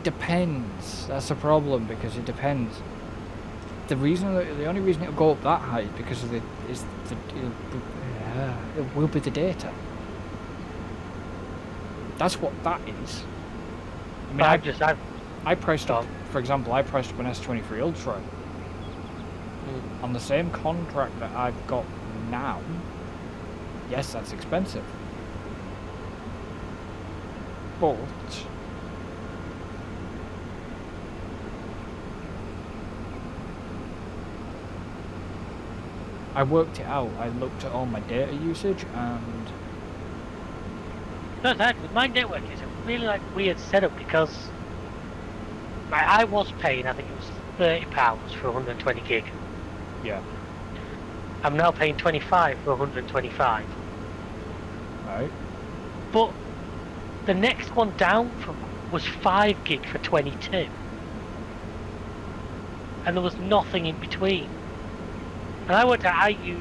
depends. That's the problem, because it depends. The only reason it'll go up that high is because of it will be the data. That's what that is. I mean, I priced up, for example, I priced up an S23 Ultra on the same contract that I've got now. Yes, that's expensive. But I worked it out. I looked at all my data usage and... No, that my network is a really like weird setup because I was paying, I think it was £30 for 120 gig. Yeah. I'm now paying 25 for 125. Right. But the next one down from was 5 gig for 22. And there was nothing in between. And I use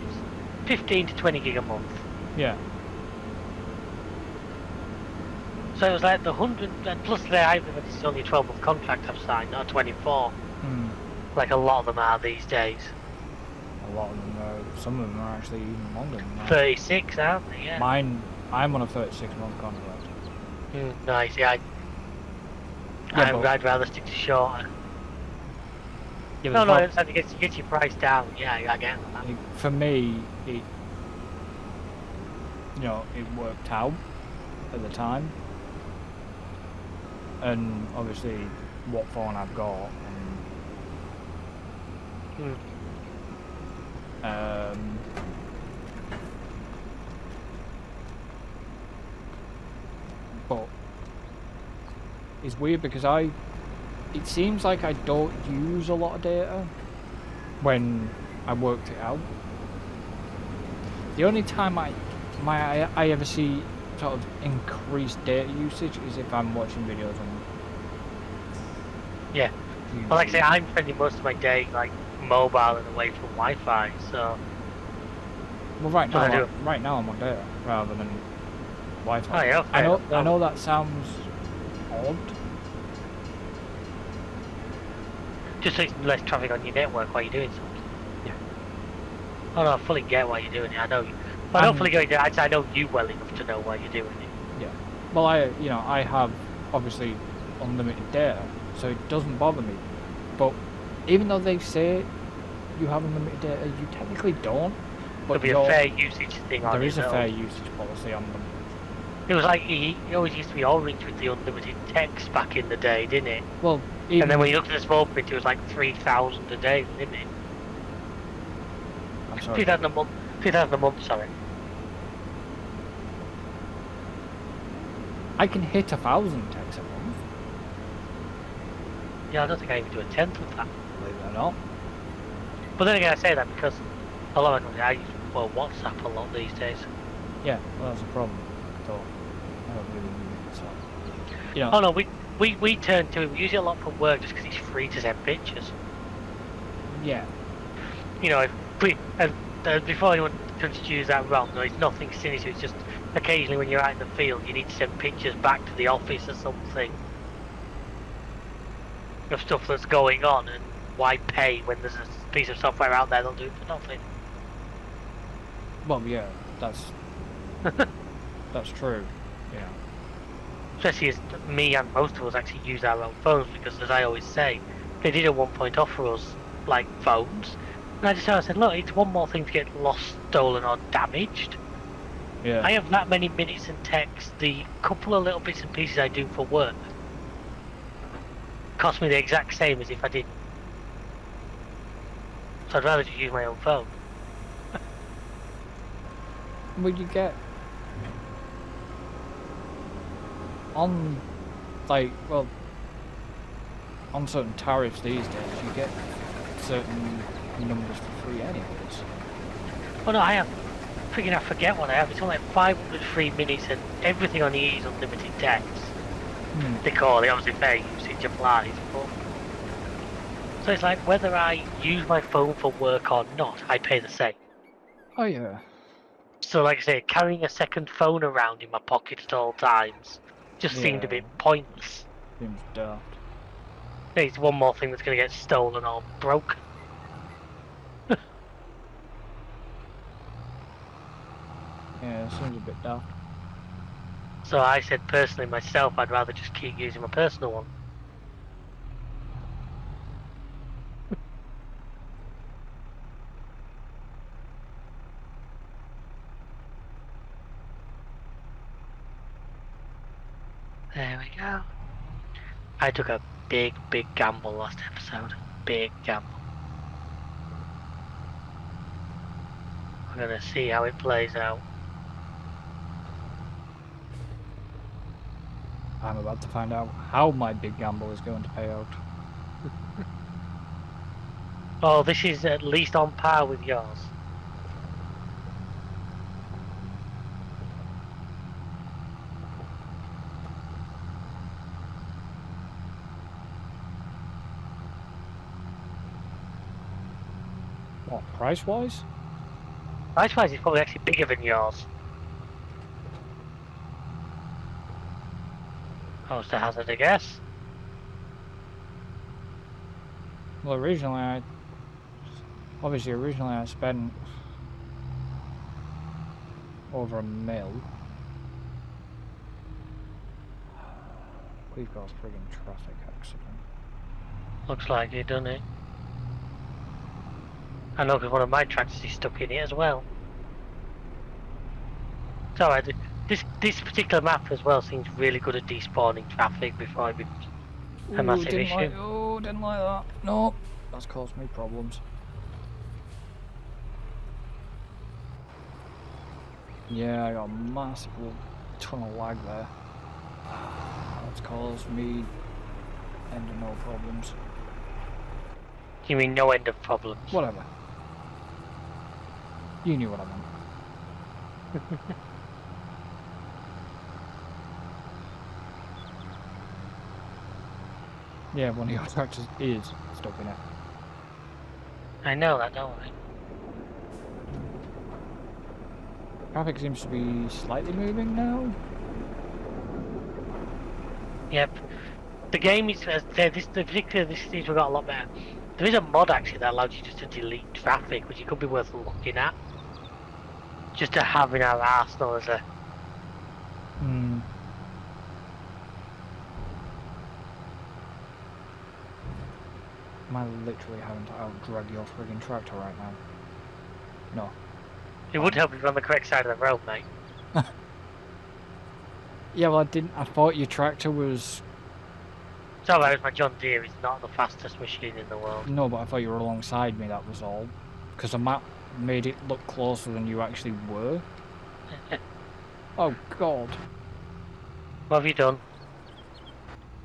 15 to 20 gig a month. Yeah. So it was like the 100, and plus it's only a 12-month contract I've signed, not a 24. Like a lot of them are these days. A lot of them are, some of them are actually even longer than that. 36, aren't they? Yeah. I'm on a 36-month contract. Nice, yeah. I'd rather stick to shorter. Yeah, no, it's like to get your price down. Yeah, I get that. For me, it worked out at the time, and obviously what phone I've got, and but it's weird because it seems like I don't use a lot of data when I worked it out. The only time I ever see sort of increased data usage is if I'm watching videos on YouTube. Well, like I say, I'm spending most of my day like mobile and away from Wi-Fi, so. Well, right now I'm on data rather than Wi-Fi. Oh, yeah, okay. I know that sounds odd. Just so it's less traffic on your network while you're doing something. Yeah. Oh no, I fully get why you're doing it. I know you. But I don't fully get it. I know you well enough to know why you're doing it. Yeah. Well, I have obviously unlimited data, so it doesn't bother me. But even though they say you have unlimited data, you technically don't. But there'll be a fair usage thing on it. There is a fair usage policy on them. It was like it always used to be orange with the unlimited text back in the day, didn't it? Well, and then when you looked at the small print, it was like 3,000 a day, didn't it? I'm sorry. 3,000 a month. 3,000 a month. Sorry. I can hit 1,000 texts a month. Yeah, I don't think I even do a tenth of that. Believe it or not. But then again, I say that because a lot of I use WhatsApp a lot these days. Yeah, well, that's a problem. So I don't really use it. So, Oh no, we turn to it. We use it a lot for work just because it's free to send pictures. Yeah. Before anyone construes that wrong, no, it's nothing sinister. It's just occasionally when you're out in the field, you need to send pictures back to the office or something of stuff that's going on, and why pay when there's a piece of software out there that'll do it for nothing? Well, yeah, that's true. Yeah. Especially as me and most of us actually use our own phones because, as I always say, they did at one point offer us like phones, and I just said, look, it's one more thing to get lost, stolen, or damaged. Yeah. I have that many minutes and text. The couple of little bits and pieces I do for work cost me the exact same as if I didn't. So I'd rather just use my own phone. Well, you get on certain tariffs these days, you get certain numbers for free anyways. Oh no, I have. I forget what I have. It's only like 500 free minutes and everything on the E is unlimited text. They call it, obviously fair usage applies, but... So it's like, whether I use my phone for work or not, I pay the same. Oh yeah. So like I say, carrying a second phone around in my pocket at all times just seemed a bit pointless. Seems daft. It's one more thing that's going to get stolen or broken. Yeah, it seems a bit daft. So I said personally myself, I'd rather just keep using my personal one. There we go. I took a big gamble last episode. Big gamble. We're gonna see how it plays out. I'm about to find out how my big gamble is going to pay out. Oh, this is at least on par with yours. What, price-wise? Price-wise, it's probably actually bigger than yours. I was to hazard a guess. Well, originally I spent over $1 million. We've got a friggin' traffic accident. Looks like you done it. I know because one of my tractors is stuck in it as well. It's alright. This particular map as well seems really good at despawning traffic before it becomes a massive issue. Didn't like that. No, that's caused me problems. Yeah, I got a massive ton of lag there. That's caused me end of no problems. You mean no end of problems? Whatever. You knew what I meant. Yeah, one of your tractors is stuck in it. I know that, don't I? Traffic seems to be slightly moving now. Yep. The game is particularly this seems to got a lot better. There is a mod actually that allows you just to delete traffic, which it could be worth looking at. Just to have in our arsenal as a. Am I literally having to out-drag your friggin' tractor right now? No. It would help if you're on the correct side of the road, mate. Yeah, well, I thought your tractor was... It's alright, my John Deere is not the fastest machine in the world. No, but I thought you were alongside me, that was all. Because the map made it look closer than you actually were. Oh, God. What have you done?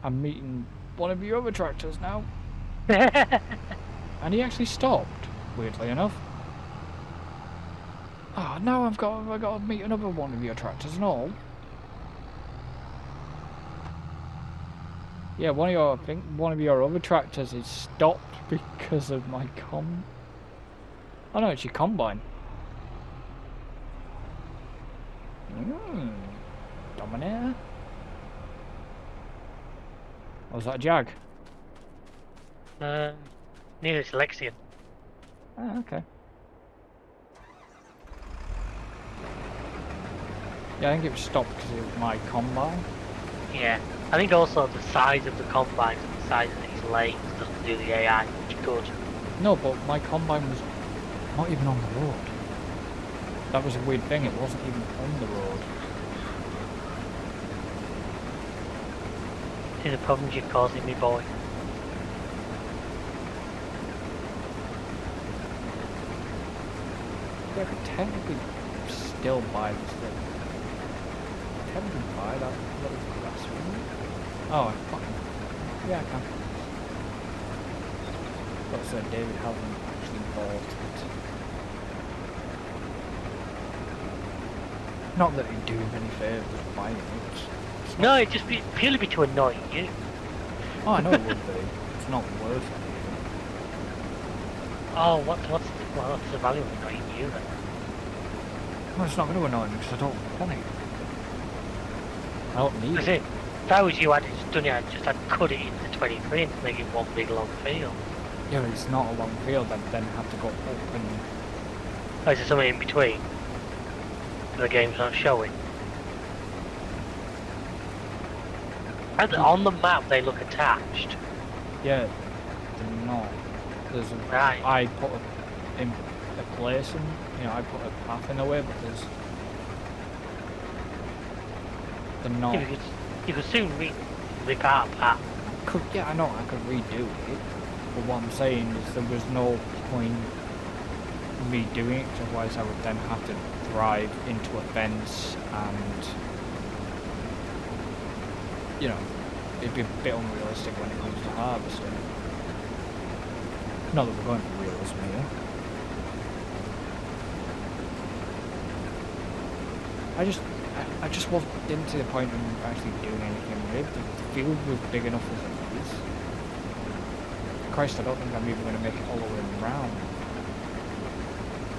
I'm meeting one of your other tractors now. And he actually stopped, weirdly enough. Oh, now I got to meet another one of your tractors and all. Yeah, one of your other tractors is stopped because of my Oh no, it's your combine. Dominator. Oh, was that a Jag? Neither is Lexian. Ah, okay. Yeah, I think it was stopped because it was my combine. Yeah, I think also the size of the combines and the size of these lanes doesn't do the AI much good. No, but my combine was not even on the road. That was a weird thing, it wasn't even on the road. See the problems you're causing me, boy. Yeah, I could technically still buy this thing. Technically buy that little grass one. Oh, I fucking... Yeah, I can. But so David hasn't actually bought it. Not that he'd do him any favours buying it. No, it'd just be purely be to annoy you. Oh, I know it would be. It's not worth it. Oh, what's the value of annoying you then? Well, it's not going to annoy me because I don't want it. I don't need it. If I was you, I'd just done it. I'd cut it into 23 and make it one big long field. Yeah, but it's not a long field. I'd then have to go up and... Oh, is there something in between? The game's not showing. On the map, they look attached. Yeah, they're not. There's a... Right. I put in a place and, I put a path in a way, but there's... They're not... Yeah, you could soon rip out a path. Yeah, I know, I could redo it. But what I'm saying is there was no point me doing it, 'cause otherwise I would then have to drive into a fence and, you know, it'd be a bit unrealistic when it comes to harvesting. Not that we're going for realism here. I just didn't see the point in actually doing anything with it. The field was big enough as it is. Christ, I don't think I'm even going to make it all the way around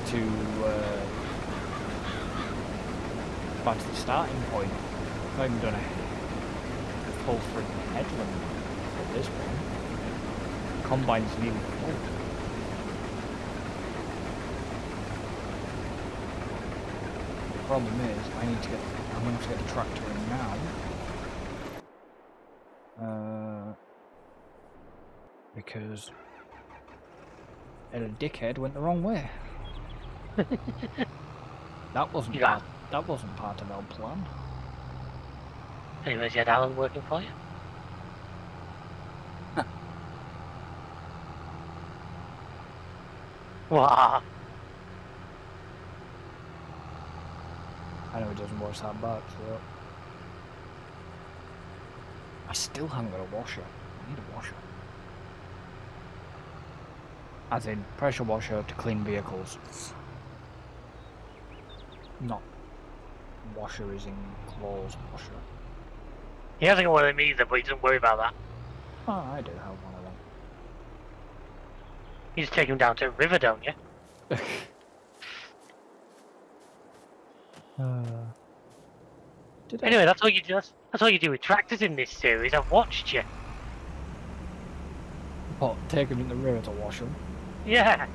to back to the starting point. I've not even done a full freaking headland at this point. Combine's nearly full. The problem is, I'm going to have to get the tractor in now. Because a dickhead went the wrong way. That wasn't part of our plan. Anyways, you had Alan working for you? Wow. I know he doesn't wash that back, so... I still haven't got a washer. I need a washer. As in, pressure washer to clean vehicles. Not washer is in clothes washer. He hasn't got one of them either, but he doesn't worry about that. Oh, I do have one of them. You just take him down to a river, don't you? Anyway, that's all you do. That's all you do with tractors in this series. I've watched you. What? Take them in the river to wash them? Yeah.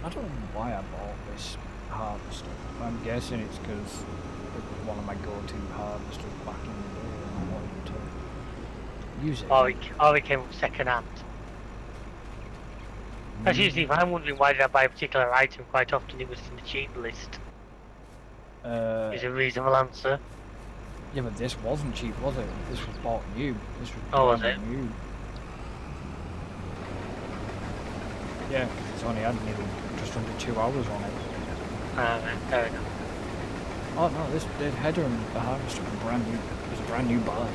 I don't know why I bought this harvester. I'm guessing it's because it was one of my go-to harvesters back in the day and I wanted to use it. Or it came up second hand. That's usually if I'm wondering why did I buy a particular item, quite often it was in the cheap list. Is a reasonable answer. Yeah, but this wasn't cheap, was it? This was bought new. This was was it? New. Yeah, it's only had nearly just under 2 hours on it. Fair enough. Oh no, the header and the harvester were brand new. It was a brand new buy.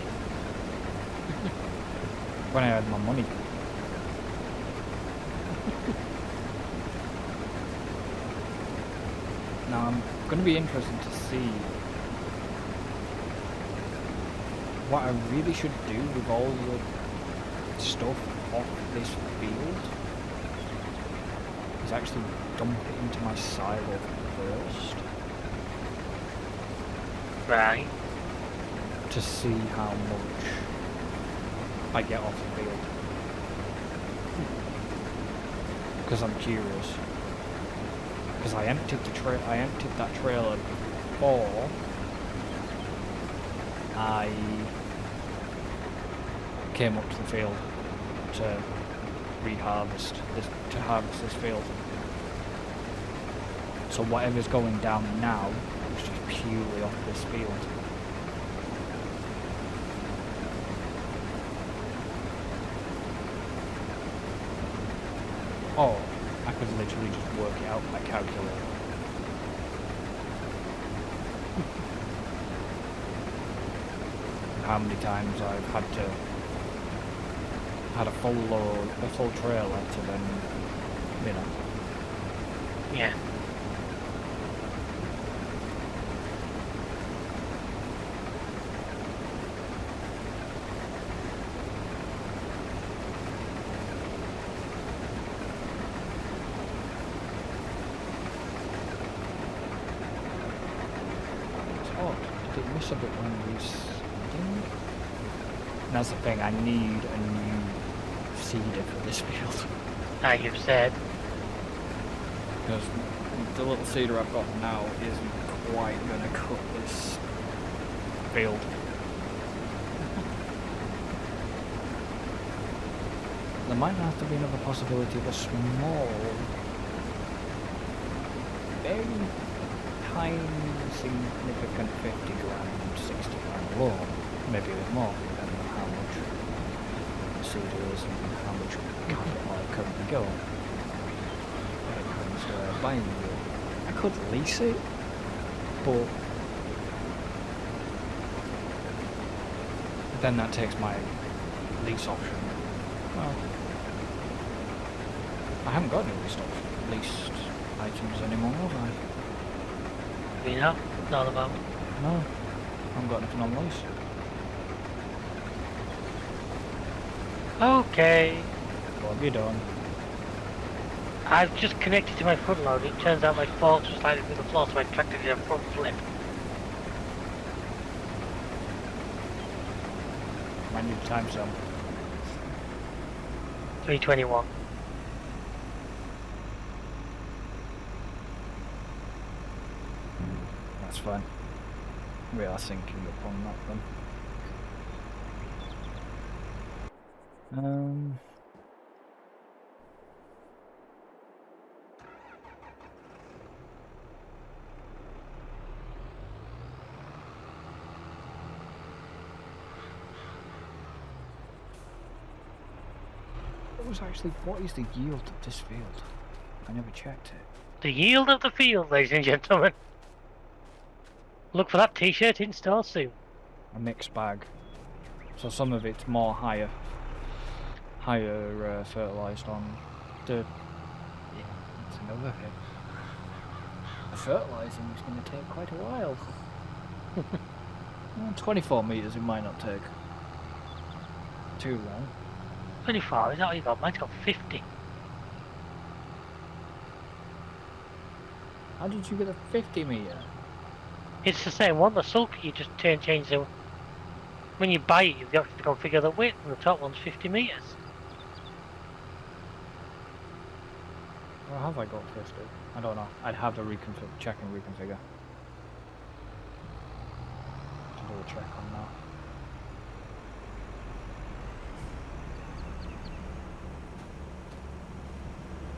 When I had my money. Now I'm going to be interested to see what I really should do with all the stuff off this field. Is actually dump it into my silo first. Right. To see how much I get off the field. Because I'm curious. Because I emptied that trailer before I came up to the field to harvest this field. So whatever's going down now is just purely off this field. Or I could literally just work it out with my calculator. How many times I've had a full trailer to then, you know. Yeah. Did it miss a bit when we seeding? And that's the thing, I need a new seeder for this field. Like you've said. Because the little seeder I've got now isn't quite gonna cut this field. There might have to be another possibility of a small, very tiny, significant 50 grand, 60 grand loan, maybe a bit more, depending on how much the seed is and how much capital I currently go when it comes to buying it. I could lease it, but then that takes my lease option. Well, I haven't got any leased items anymore, have I? You know? Not about. No, I haven't got anything on lease. Okay. What have you done? I've just connected to my front load. It turns out my forks was slightly through the floor, so I tracked it in a front flip. Might need to time some. 321. That's fine. We are syncing up on that then. What is the yield of this field? I never checked it. The yield of the field, ladies and gentlemen. Look for that t-shirt in store soon. A mixed bag. So some of it's more higher fertilised on the... Yeah, that's another thing. The fertilising is going to take quite a while. 24 metres it might not take too long. 24, is that what you got? Mine's got 50. How did you get a 50 metre? It's the same one, the sulky, you just change the... When you buy it, you've got to configure the width, and the top one's 50 metres. Or have I got 50? I don't know. I'd have to check and reconfigure. To do a check on that.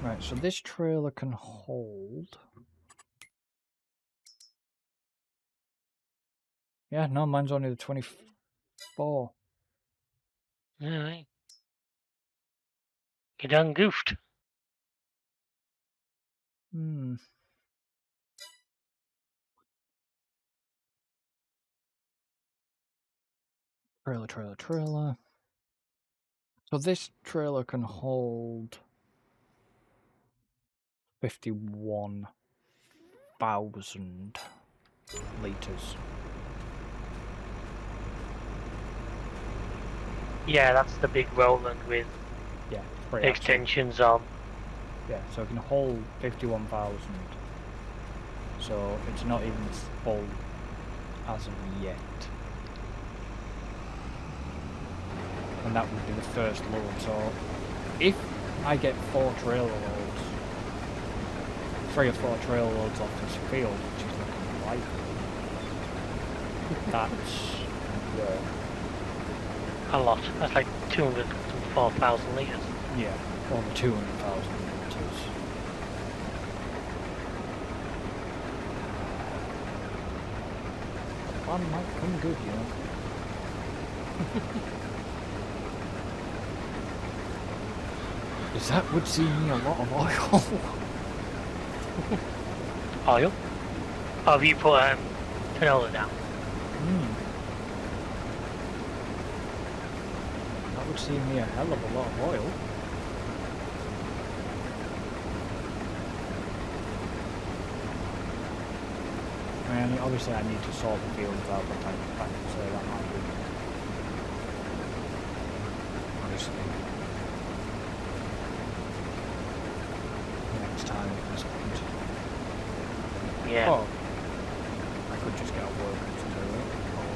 Right, so this trailer can hold... Yeah, no, mine's only the 24. Alright. You done goofed. Trailer. So this trailer can hold 51,000 litres. Yeah, that's the big Roland with extensions on. Yeah, so it can hold 51,000. So it's not even full as of yet. And that would be the first load. So if I get 3 or 4 trailer loads off this field, which is looking likely, that's a lot. That's like 204,000 litres. Yeah, over 200,000 litres. One might come good, you know. Because that would see me a lot of oil. Oil? Oh, have you put canola down? That would see me a hell of a lot of oil. I mean, obviously I need to sort the fields out, but I can say that might be obviously next time at this point. Yeah. Oh, I could just get a worker to do it. Or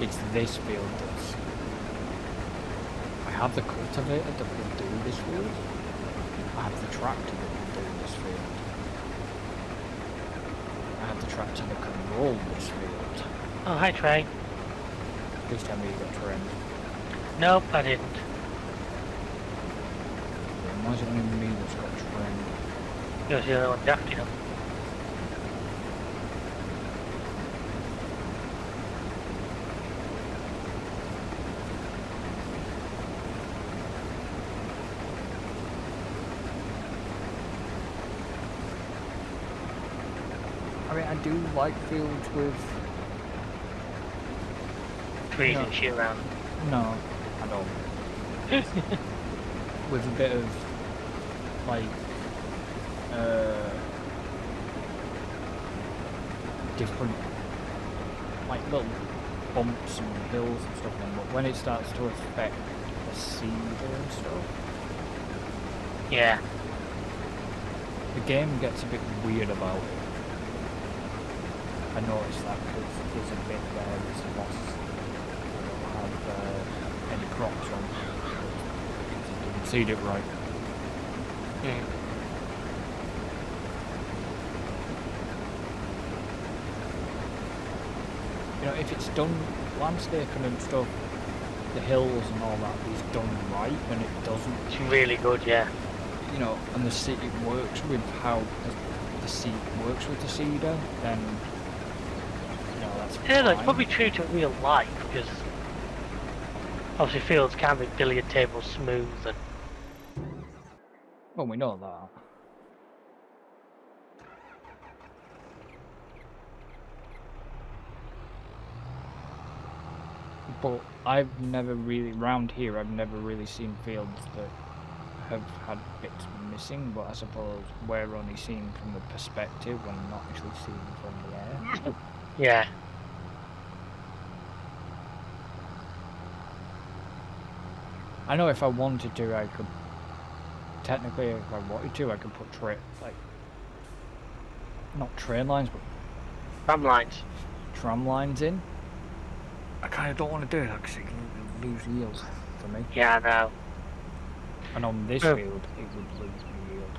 it's this field that's... I have the cultivator that will do this field. I have the tractor that will do this field. had the tractor that could roll this field. Oh, hi, Trey. Please tell me you got trimmed. Nope, I didn't. Why is it only me that's got trimmed? You're the only one drafting them. I mean, I do like fields with... Trees and shit around. No, I don't. With a bit of, like, different, like, little bumps and hills and stuff, but when it starts to affect the cedar and stuff, Yeah. the game gets a bit weird about it. I noticed that because there's a bit there that's lost, have any crops on, it didn't seed it right. You know, if it's done, landscaping and stuff, the hills and all that is done right, and it doesn't. It's really good, yeah. You know, and the seed works with how the seed works with the cedar, then you know that's Yeah, that's fine. probably true to real life, because obviously fields can be billiard table smooth and... Well, we know that. But I've never really, round here, I've never really seen fields that have had bits missing, but I suppose we're only seeing from the perspective and not actually seeing from the air. Yeah. I know if I wanted to, I could, technically if I wanted to, I could put not train lines, but Tram lines. tram lines in. I kind of don't want to do that because it can lose yield for me. Yeah, I know. And on this field, it would lose yield.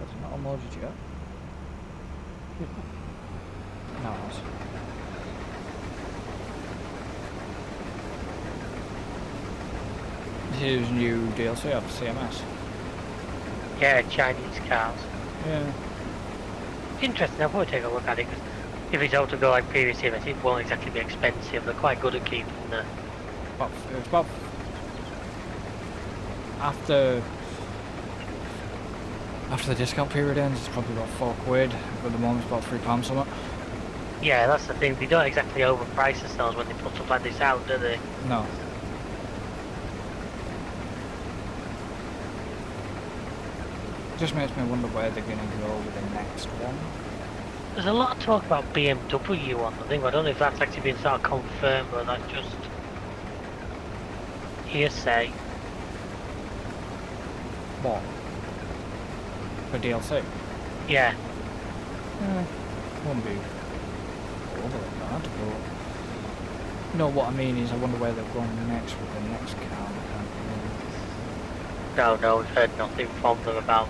That's not unloaded yet. No, it has. Here's new DLC of CMS. Yeah, Chinese cars. Yeah. Interesting, I'll probably take a look at it, because if it's able to go like previous CMS, it won't exactly be expensive. They're quite good at keeping the... It's about after the discount period ends, it's probably about £4. At the moment, it's about £3 something. Yeah, that's the thing. They don't exactly overprice themselves when they put stuff like this out, do they? No. Just makes me wonder where they're going to go with the next one. There's a lot of talk about BMW on the thing. I don't know if that's actually been sort of confirmed, or that's just hearsay. What? For DLC? Yeah. Won't be overly bad, but... No, what I mean is I wonder where they're going next with the next car. No, we've heard nothing from them about.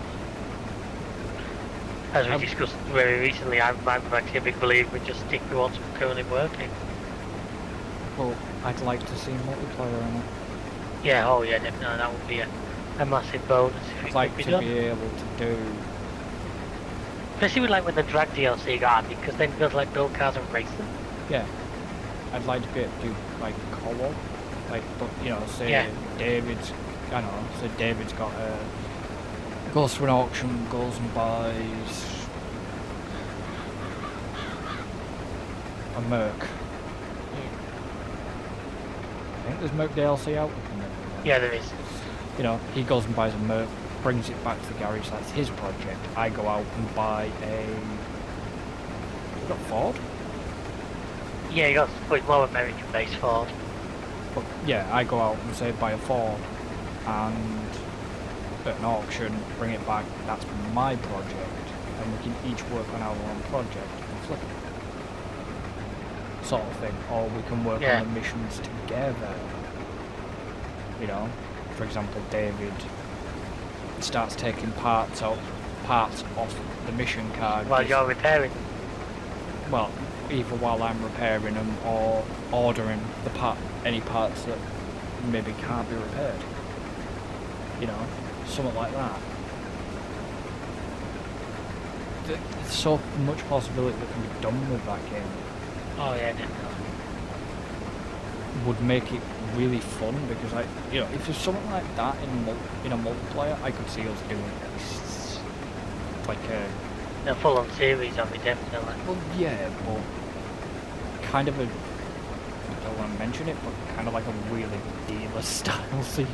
As we discussed very recently, I'm actually a big believer in just stick with what's currently working. Well, I'd like to see multiplayer in it. Yeah, oh yeah, definitely, that would be a massive bonus if I'd it like could be to done. be able to do... Especially with like when the drag DLC got added, because then you got to like build cars and race them. Yeah. I'd like to be able to do, like, co-op. Like, but, you know, say David's... I don't know, say David's got a... goes to an auction, goes and buys... a Merc. I think there's Merc DLC out. Yeah, there is. You know, he goes and buys a Merc, brings it back to the garage, that's his project. I go out and buy a... You got Ford? Yeah, you got to put more American-based Ford. But yeah, I go out and say buy a Ford and at an auction, bring it back, that's my project, and we can each work on our own project and flip it. Sort of thing. Or we can work on the missions together. You know, for example, David starts taking parts off the mission card. While you're repairing them. Well, either while I'm repairing them or ordering any parts that maybe can't be repaired. You know, something like that. There's so much possibility that can be done with that game. Oh yeah, definitely. Would make it really fun because if there's something like that in a multiplayer, I could see us doing at least like a full-on series of it, definitely. Well, yeah, but kind of I don't want to mention it, but kind of like a really dealer style series.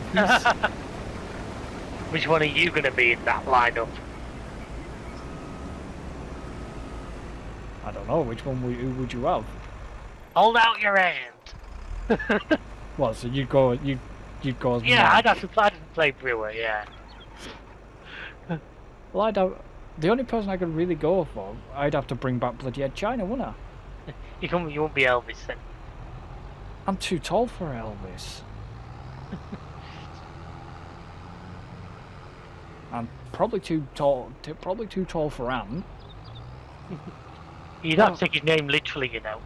Which one are you going to be in that lineup? I don't know. Which one who would you have? Hold out your hand. Well, so you'd go as yeah, I'd have to play Brewer, yeah. Well, the only person I could really go for, I'd have to bring back bloody Ed China, wouldn't I? You won't be Elvis then. I'm too tall for Elvis. I'm probably too tall for Anne. You'd have to take his name literally, you know.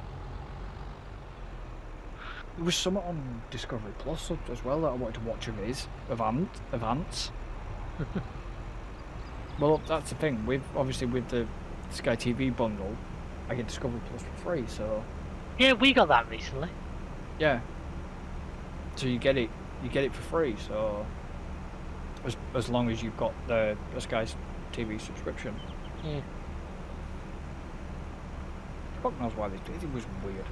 There was something on Discovery Plus as well that I wanted to watch of Ants. Well, that's the thing. Obviously with the Sky TV bundle, I get Discovery Plus for free. So yeah, we got that recently. Yeah. So you get it for free. So as long as you've got the Sky TV subscription. Yeah. Fuck knows why they did it. It was weird.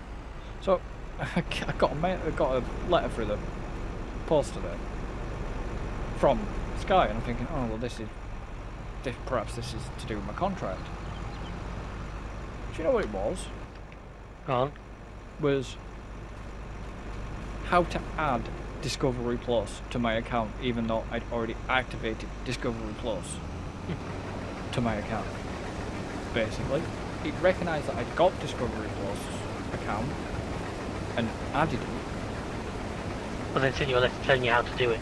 So I got a letter through the post today from Sky, and I'm thinking, oh well, perhaps this is to do with my contract. Do you know what it was? Go on. Was how to add Discovery Plus to my account, even though I'd already activated Discovery Plus to my account. Basically, it recognised that I'd got Discovery Plus account and added it. But then send you a letter telling you how to do it.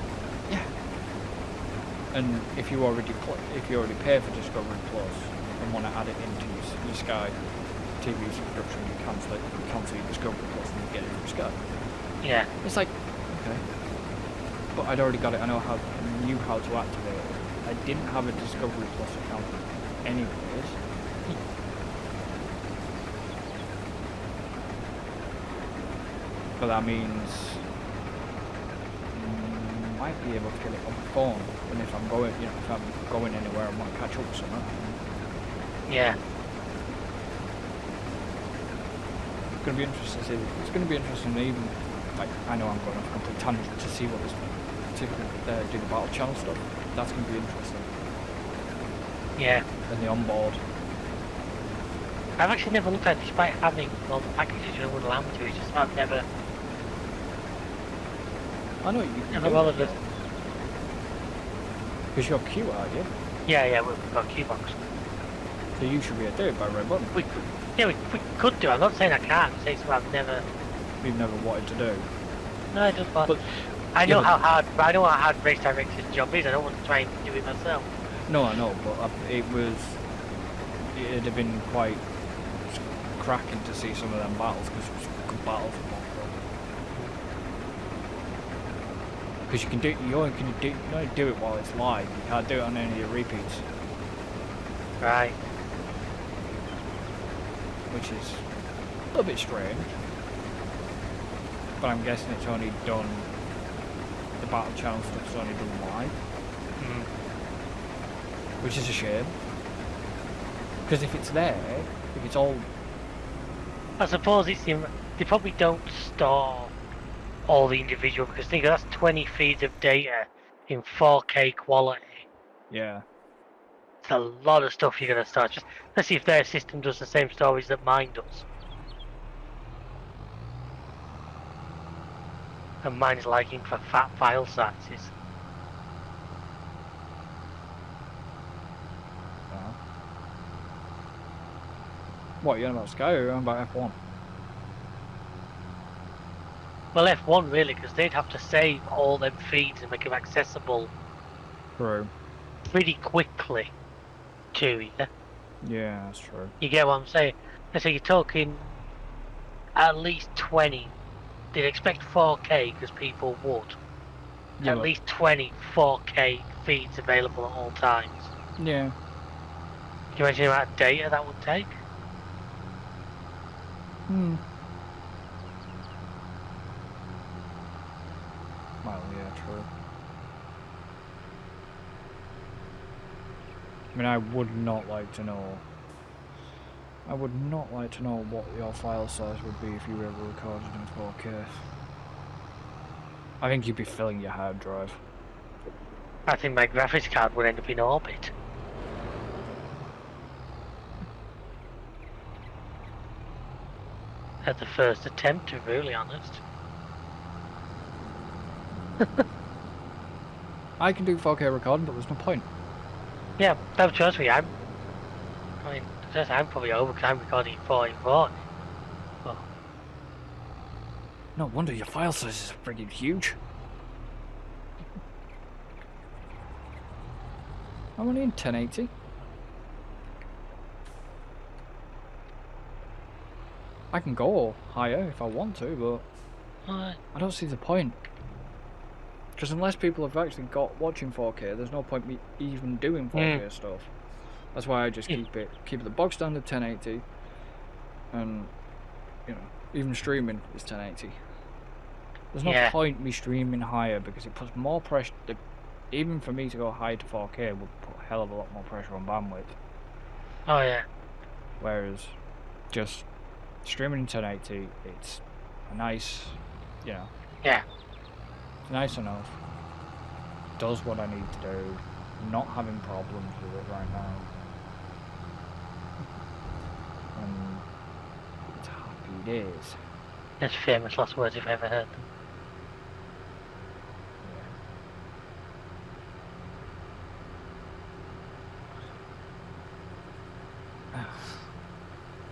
Yeah. And if you already pay for Discovery Plus and want to add it into your Sky TV subscription, you cancel your Discovery Plus and you get it from Sky. Yeah. It's like, okay. But I'd already got it. I knew how to activate it. I didn't have a Discovery Plus account anyways. But that means I might be able to get it on my phone, and if I'm going anywhere and want to catch up with something. Yeah. It's going to be interesting to see. It's going to be interesting even, like, I know I'm going off a complete tangent to see what this, to do the battle channel stuff. That's going to be interesting. Yeah. And the onboard. I've actually never looked at it despite having all the packages you wouldn't allow me to. It's just I've never. I know you Never bothered it. Because you're Q, aren't you? Yeah, we've got Q-Box. So you should be able to do it by red button. We could do. I'm not saying I can't. I'm saying something I've never. You've never wanted to do. No, it doesn't. But I know how hard race director's job is. I don't want to try and do it myself. No, I know, but it'd have been quite cracking to see some of them battles, because it was good battles. Because you only do it while it's live. You can't do it on any of your repeats. Right. Which is a little bit strange. But I'm guessing it's only done. The battle channel stuff's only done live. Mm. Which is a shame. Because if it's there, if it's all... I suppose they probably don't store all the individual, because think that's 20 feeds of data in 4K quality. Yeah. It's a lot of stuff you're going to start. Just let's see if their system does the same stories that mine does. And mine's liking for fat file sizes. What, you're on about Sky or you're on about F1? Well, F1 really, because they'd have to save all them feeds and make them accessible True. pretty quickly to you. Yeah, that's true. You get what I'm saying? And so you're talking at least 20. They'd expect 4K because people would. Yeah, At least 20 4K feeds available at all times. Yeah. Can you imagine the amount of data that would take? Hmm. Well, yeah, true. I mean, I would not like to know. I would not like to know what your file size would be if you were ever recorded in 4K. I think you'd be filling your hard drive. I think my graphics card would end up in orbit. At the first attempt, to be really honest. I can do 4K recording, but there's no point. Yeah, that was honest with you. I'm probably over because I'm recording 4:40. Well, No wonder your file size is freaking huge. I'm only in 1080. I can go higher if I want to, but I don't see the point. Because unless people have actually got watching 4K, there's no point me even doing 4K stuff. That's why I just keep the box standard 1080, and you know, even streaming is 1080. There's no point me streaming higher because it puts more pressure. Even for me to go high to 4K would put a hell of a lot more pressure on bandwidth. oh yeah. Whereas just streaming in 1080, it's a nice, you know. Yeah. It's nice enough. Does what I need to do. Not having problems with it right now. And it's happy days. That's famous last words if I ever heard them.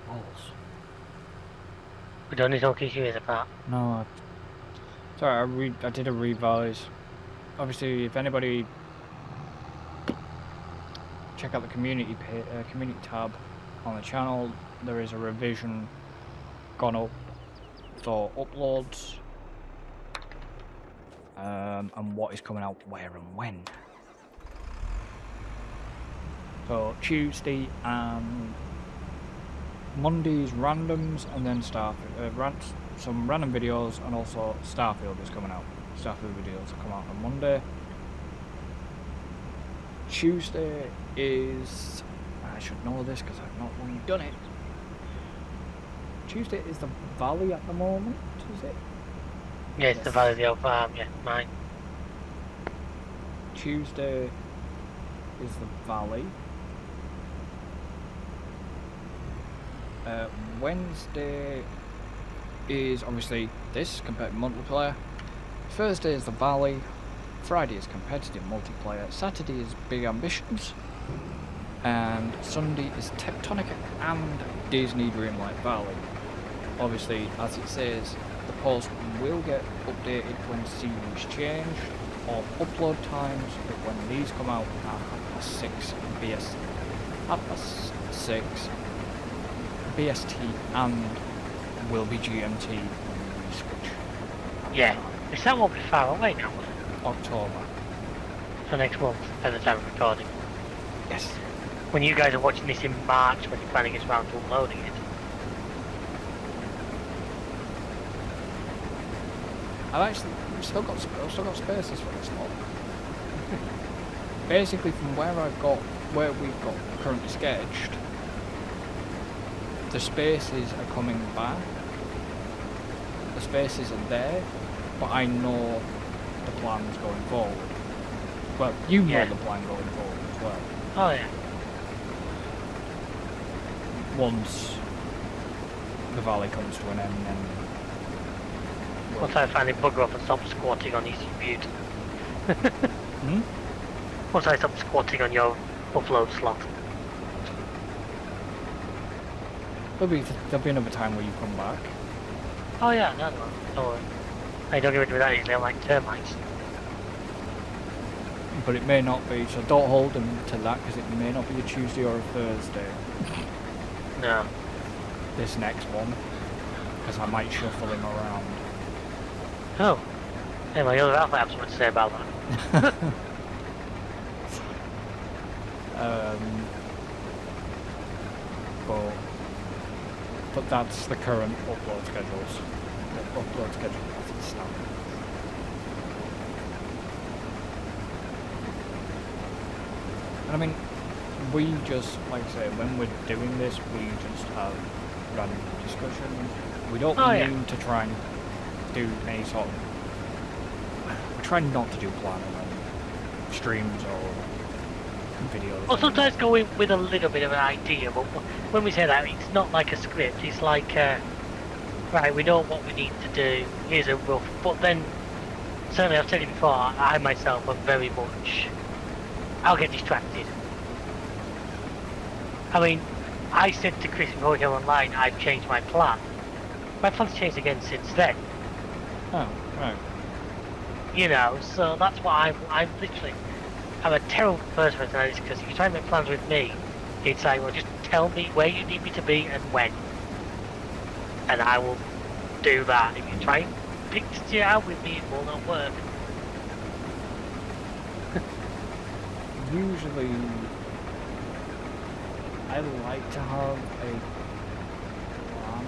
Balls. We don't need to talk issues about. No, sorry, I did a revise. Obviously, if anybody check out the community tab on the channel, there is a revision gone up for uploads and what is coming out where and when. So Tuesday and Monday's randoms, and then some random videos, and also Starfield is coming out. Starfield videos will come out on Monday. Tuesday is, I should know this because I've not really done it. Tuesday is the Valley at the moment, is it? Yeah, it's the Valley of the Old Farm, yeah, mine. Tuesday is the Valley. Wednesday is obviously this, competitive multiplayer. Thursday is the Valley. Friday is competitive multiplayer. Saturday is Big Ambitions. And Sunday is Tectonica and Disney Dreamlight Valley. Obviously, as it says, the post will get updated when series change or upload times, but when these come out at 6 BS, BST and will be GMT when we switch. Yeah, is that won't be far away now, will it? October. So next month, at the time of recording. Yes. When you guys are watching this in March, when you're planning gets around to uploading it. I've still got spaces for this lot. Basically, from where we've got currently sketched, the spaces are coming back. The spaces are there, but I know the plans going forward. Well, you know the plan going forward as well. Oh yeah. Once the Valley comes to an end, then once I finally bugger off and stop squatting on Easy Butte. Once I stop squatting on your upload slot. There'll be another time where you come back. Oh yeah, no, don't worry. Hey, don't get rid of that easily, I'm like termites. But it may not be, so don't hold them to that, because it may not be a Tuesday or a Thursday. No. This next one, because I might shuffle him around. Oh. Hey, my other half might have something to say about that. But that's the current upload schedules. The upload schedule as it stands. And I mean, we just, like I say, when we're doing this, we just have random discussions. We don't mean to try and do any sort of... We're trying not to do planning on streams or videos. Well, sometimes go in with a little bit of an idea, but when we say that, it's not like a script. It's like, right, we know what we need to do. Here's a rough. But then, certainly I've said it before, I myself am very much... I'll get distracted. I mean, I said to Chris before we came online, I've changed my plan. My plan's changed again since then. Oh, right. You know, so that's what I'm literally... I'm a terrible person for this, because if you try and make plans with me, it's like, well, just tell me where you need me to be and when. And I will do that. If you try and picture it out with me, it will not work. Usually, I like to have a plan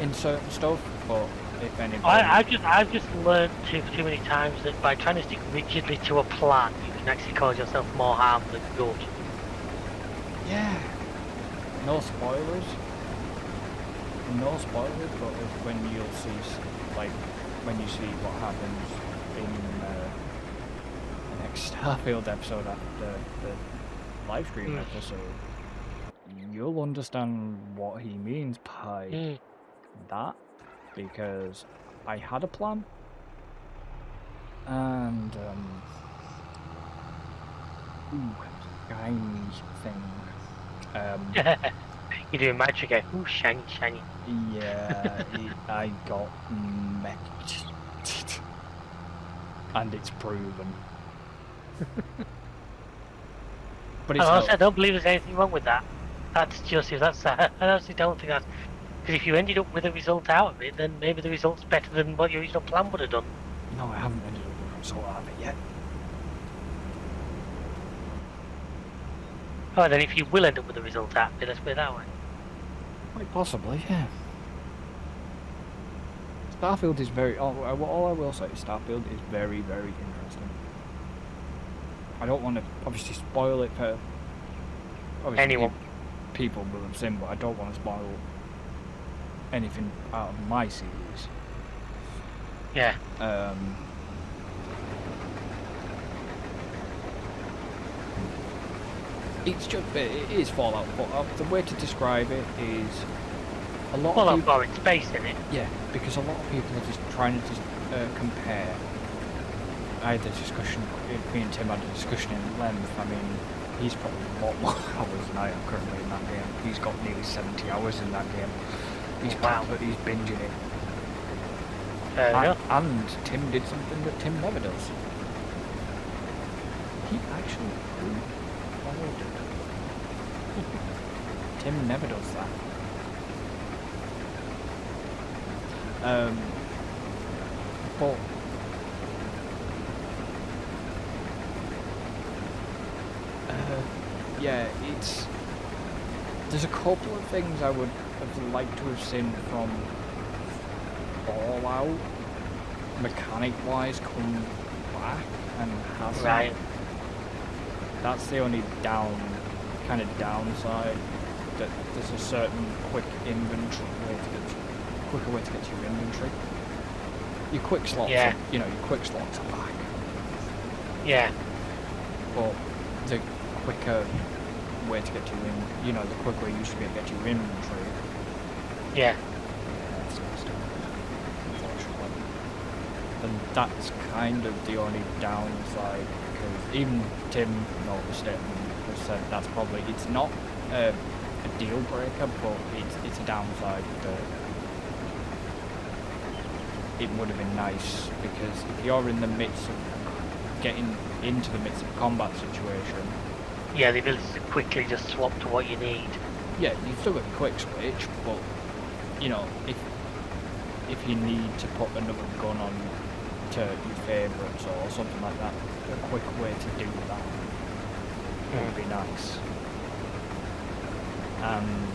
in certain stuff, but if anybody... I've just learned too many times that by trying to stick rigidly to a plan, you can actually cause yourself more harm than good. Yeah. No spoilers. No spoilers, but when you'll see, like, when you see what happens in the next Starfield episode after the live stream episode, you'll understand what he means by that, because I had a plan, and shiny thing. You're doing magic again. Ooh, shiny, shiny. Yeah, I got mech, and it's proven. But it's I don't believe there's anything wrong with that. That's just I honestly don't think that's... Because if you ended up with a result out of it, then maybe the result's better than what your original plan would have done. No, I haven't ended up with a result out of it yet. Oh, then if you will end up with a result out of it, let's put it that way. Quite possibly, yeah. Starfield is very... all I will say is Starfield is very, very interesting. I don't want to obviously spoil it for... Anyone. People will have seen, but I don't want to spoil anything out of my series. Yeah. It's just... It is Fallout, but the way to describe it is... A lot Fallout of people... 4 in space, isn't it? Yeah, because a lot of people are just trying to compare. I had a discussion, me and Tim had a discussion in length. I mean, he's probably a lot more hours than I am currently in that game. He's got nearly 70 hours in that game. He's he's binging it. And Tim did something that Tim never does. He actually followed it. Tim never does that. But yeah, there's a couple of things I would have liked to have seen from Fallout, mechanic-wise, come back and hasn't. Right. That's the only kind of downside. That there's a certain quicker way to get to your inventory. Your quick slots, your quick slots are back. Yeah. But the quicker way to get to your the quick way you used to be able to get to your inventory. Yeah. That's unfortunately. And that's kind of the only downside, because even Tim noticed it and has said it's not a deal breaker, but it's a downside that it would have been nice, because if you're in the midst of getting into the midst of a combat situation, yeah, the ability to quickly just swap to what you need. Yeah, you've still got a quick switch, but you know, if you need to put another gun on to your favourites or something like that, a quick way to do that would be nice. And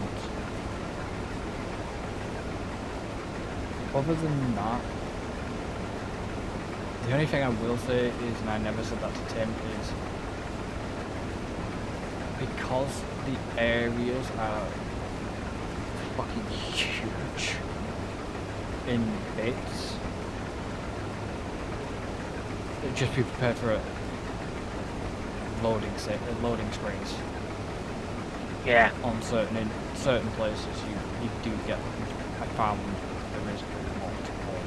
other than that, the only thing I will say is, and I never said that to Tim, is because the areas are fucking huge in bits, just be prepared for it. Loading screens. Yeah. On certain places, you do get. I found there is multiple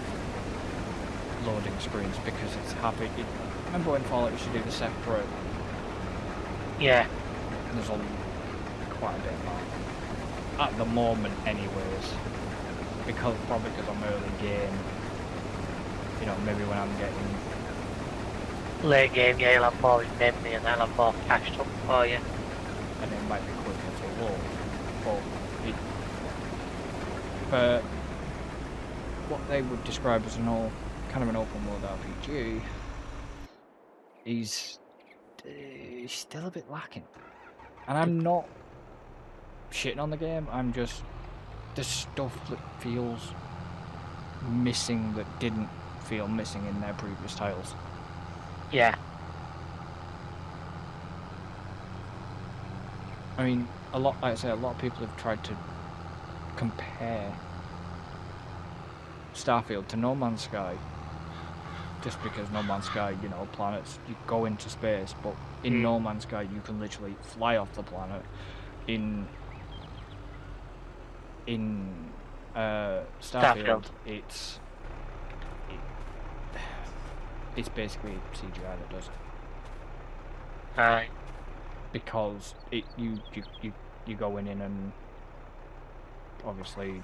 loading screens because it's happy. Remember when Fallout used to do the separate? Yeah. There's quite a bit of that at the moment, anyways. Probably because I'm early game. You know, maybe when I'm getting late game, yeah, you'll have more in memory and I'll have more cached up for you. And it might be quicker to load. But for what they would describe as kind of an open world RPG, he's still a bit lacking. And I'm not shitting on the game, I'm just, there's stuff that feels missing that didn't feel missing in their previous titles. Yeah. I mean, like I say, a lot of people have tried to compare Starfield to No Man's Sky, just because No Man's Sky, you know, planets, you go into space, but in No Man's Sky you can literally fly off the planet. In Starfield, it's basically CGI that does it. Right. Because you go in and obviously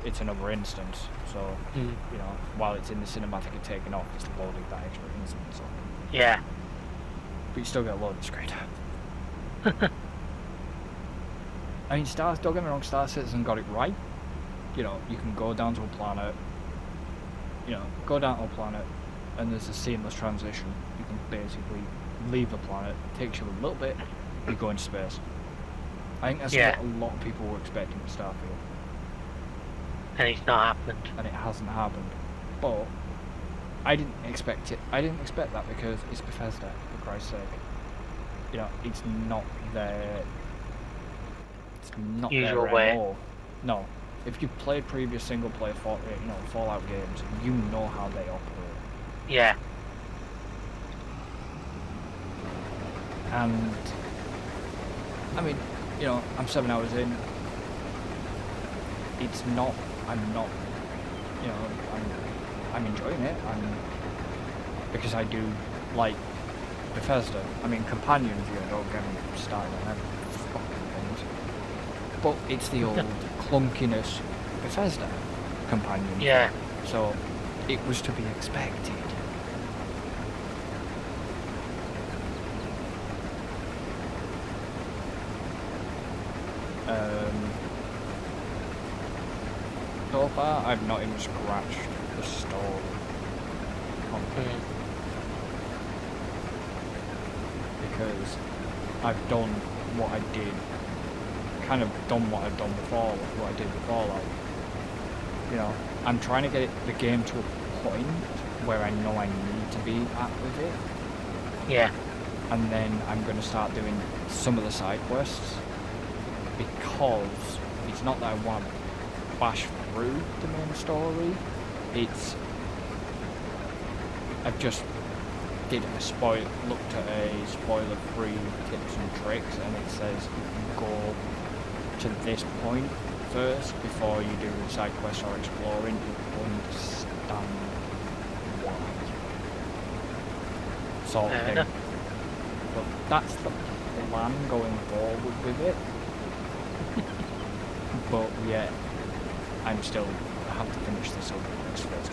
it's another instance, so you know, while it's in the cinematic and taking off, it's loading that extra instance on. Yeah. But you still get a loading screen. I mean, don't get me wrong, Star Citizen got it right. You know, you can go down to a planet, and there's a seamless transition. You can basically leave the planet, it takes you a little bit, you go into space. I think that's what a lot of people were expecting with Starfield. And it's not happened. And it hasn't happened. But I didn't expect it. I didn't expect that because it's Bethesda, for Christ's sake. You know, it's not their... It's not usual their way. MO. No. If you've played previous single-player Fallout games, you know how they operate. Yeah. And I mean, you know, I'm 7 hours in. I'm not, you know, I'm enjoying it. Because I do like Bethesda. I mean, companions, you know, don't get me started on them fucking things. But it's the old clunkiness Bethesda companion. Yeah. So it was to be expected. So far, I've not even scratched the story content. Because I've done what I did, kind of done what I've done before, what I did before, like, you know, I'm trying to get the game to a point where I know I need to be at with it. Yeah. And then I'm going to start doing some of the side quests, because it's not that I want to bash through the main story, I've just looked at a spoiler-free tips and tricks, and it says you can go to this point first before you do the side quest or exploring. You understand why, sort of thing. But that's the plan going forward with it. But yeah, I have to finish this up first.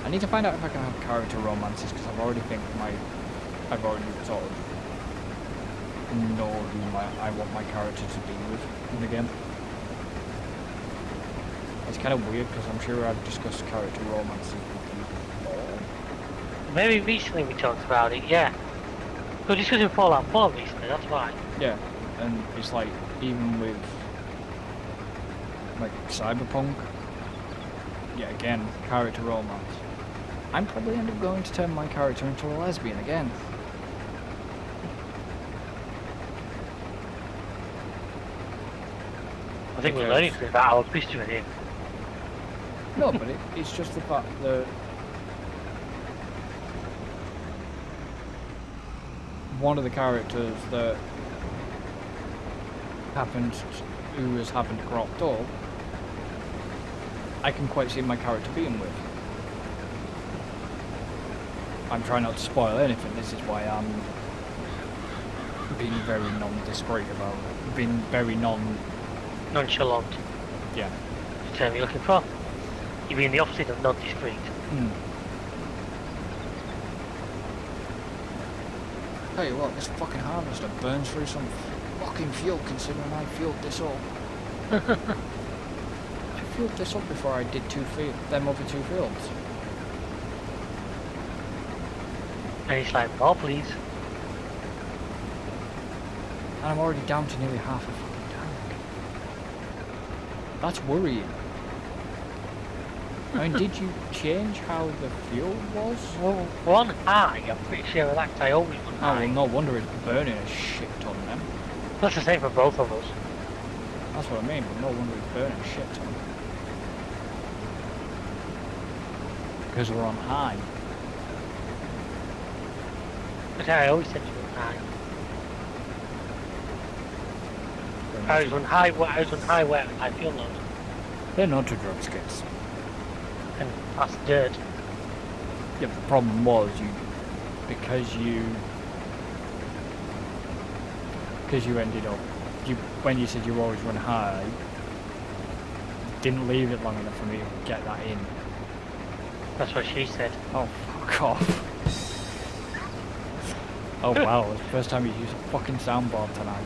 I need to find out if I can have character romances, because I've already sort of know who I want my character to be with in the game. It's kind of weird because I'm sure I've discussed character romances with you before. Maybe recently we talked about it, yeah. We're discussing Fallout 4 recently, that's why. Yeah, and it's like, even with like Cyberpunk, yeah, again, character romance. I'm probably end up going to turn my character into a lesbian again. I think we're learning through that, I was pissed with him. No, but it's just the fact that one of the characters that who has happened to cropped up, I can quite see my character being with. I'm trying not to spoil anything, this is why I'm being very non-discreet about it. Being very nonchalant. Yeah. The term you're looking for? You mean the opposite of non-discreet? Tell you what, this fucking harvester burns through some fucking fuel considering I fueled this up. I fueled this up before I did them other two fields. And he's like, oh please. And I'm already down to nearly half a fucking tank. That's worrying. I mean, did you change how the fuel was? Well, one high, I'm pretty sure of that, 'cause I always run high. Oh, well, no wonder it's burning a shit ton then. That's the same for both of us. That's what I mean, but no wonder it's burning a shit ton. Because we're on high. But I always tend to run high. I was on high where I feel low. They're not to drug skids. And that's dirt. Yeah, the problem was because you ended up when you said you always run high, didn't leave it long enough for me to get that in. That's what she said. Oh fuck off. Oh wow, it's the first time you used a fucking soundboard tonight.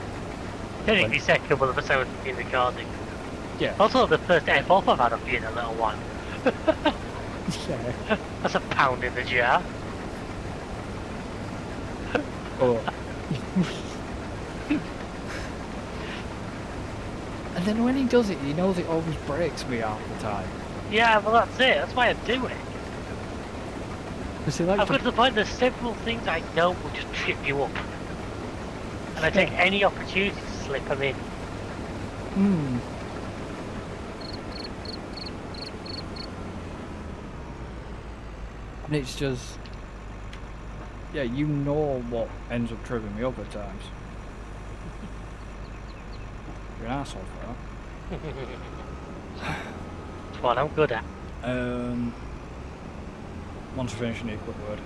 Technically second, but the first time I've been recording. Yeah. Also the first F-off I've had of you in a little while. Yeah. That's a pound in the jar. Oh. And then when he does it, he knows it always breaks me half the time. Yeah, well that's it. That's why I do it. I've got to the point there's several things I know will just trip you up. And I take any opportunity to slip them in. And it's just... Yeah, you know what ends up tripping me up at times. You're an asshole for that. It's what I'm good at. Once I finish, I need a quick word.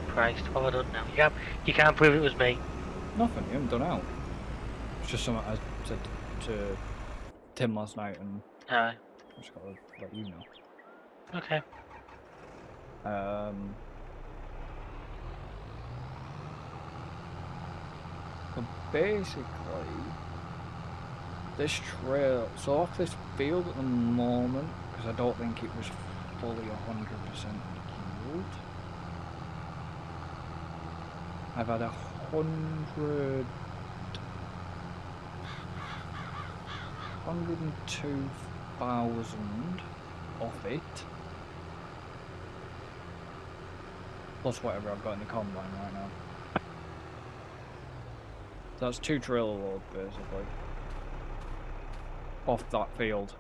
Christ, what have I done now? You can't prove it was me. Nothing, you haven't done out. It's just something I said to Tim last night, and I just gotta let you know. Okay. So basically, this trail, so off this field at the moment, because I don't think it was fully 100% healed, I've had 102,000 off it, plus whatever I've got in the combine right now. So that's 2 trailer loads basically off that field,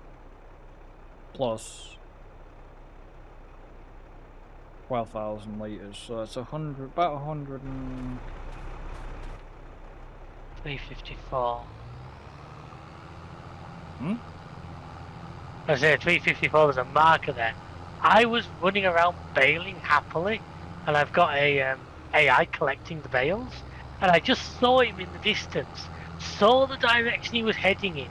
plus 12,000 litres, so it's about 100 and... 354. I say 354, there's a marker there. I was running around bailing happily, and I've got a AI collecting the bales, and I just saw him in the distance saw the direction he was heading in,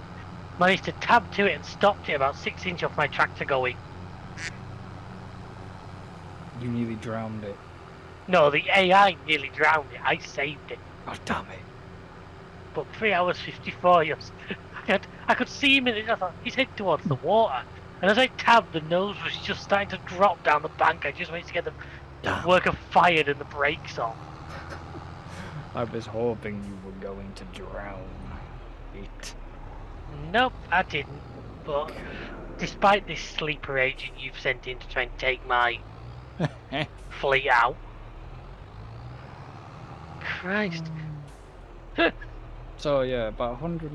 managed to tab to it and stopped it about 6 inches off my tractor going. You nearly drowned it. No, the AI nearly drowned it. I saved it. Oh, damn it. But 3 hours 54, I could see him in it. I thought, he's heading towards the water. And as I tabbed, the nose was just starting to drop down the bank. I just wanted to get the worker fired and the brakes on. I was hoping you were going to drown it. Nope, I didn't. But despite this sleeper agent you've sent in to try and take my fleet out. Christ. So yeah, about 100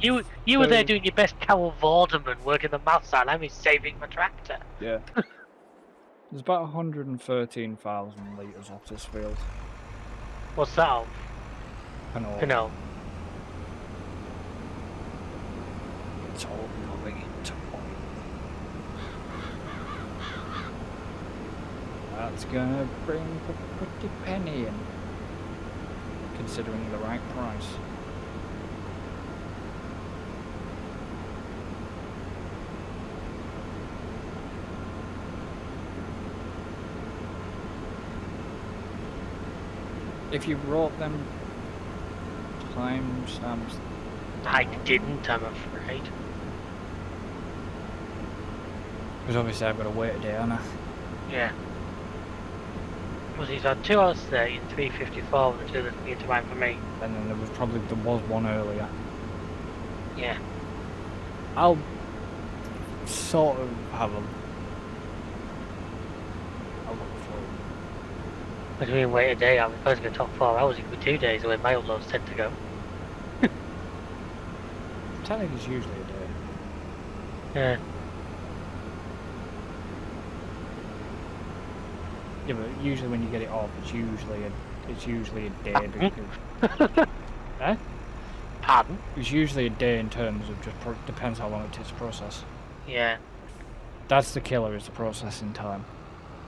You were there doing your best Carol Vorderman, working the maths out, and I was saving my tractor. Yeah. There's about 113,000 litres off this field. What's that of? Canola. No. It's all going into oil. That's gonna bring a pretty penny in, considering the right price. If you wrote them timestamps, I didn't, I'm afraid. because obviously I've got to wait a day, haven't I? Yeah. Was he's on 2 hours 30 and 3:54 the two that came to mind for me. And then there was one earlier. Yeah. I'll sort of have a look through. What do you mean wait a day? I was supposed to go top 4 hours, it could be 2 days the way my uploads tend to go. Technically it's usually a day. Yeah. Yeah, but usually when you get it off, it's usually a day because... Eh? Pardon? It's usually a day in terms of just depends how long it takes to process. Yeah. That's the killer, is the processing time.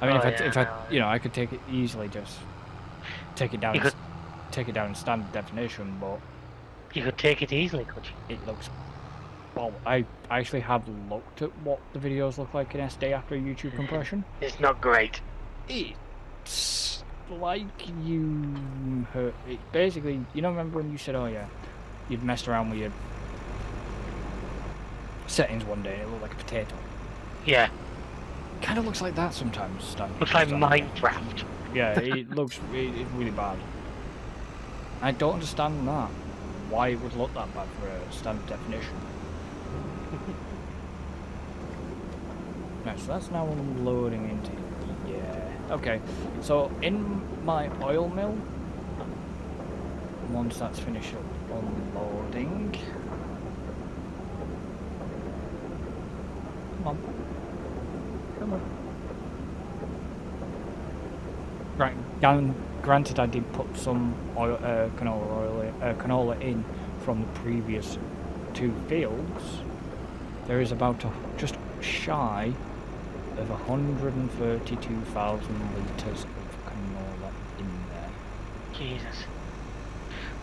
I mean, I could take it easily, just take it down, take it down in standard definition, but you could take it easily, could you? it looks. Well, I actually have looked at what the videos look like in SD after YouTube compression. It's not great. It's like you hurt. It basically, remember when you said, "Oh yeah, you'd messed around with your settings one day and it looked like a potato." Yeah. Kind of looks like that sometimes. Looks like Minecraft. Yeah, it's really bad. I don't understand that. Why it would look that bad for a standard definition. Right, so that's now loading into. Yeah. Okay. So in my oil mill, once that's finished unloading. Come on. Come on. Right, granted I did put some oil, canola in from the previous 2 fields. There is about just shy of 132,000 litres of canola in there. Jesus.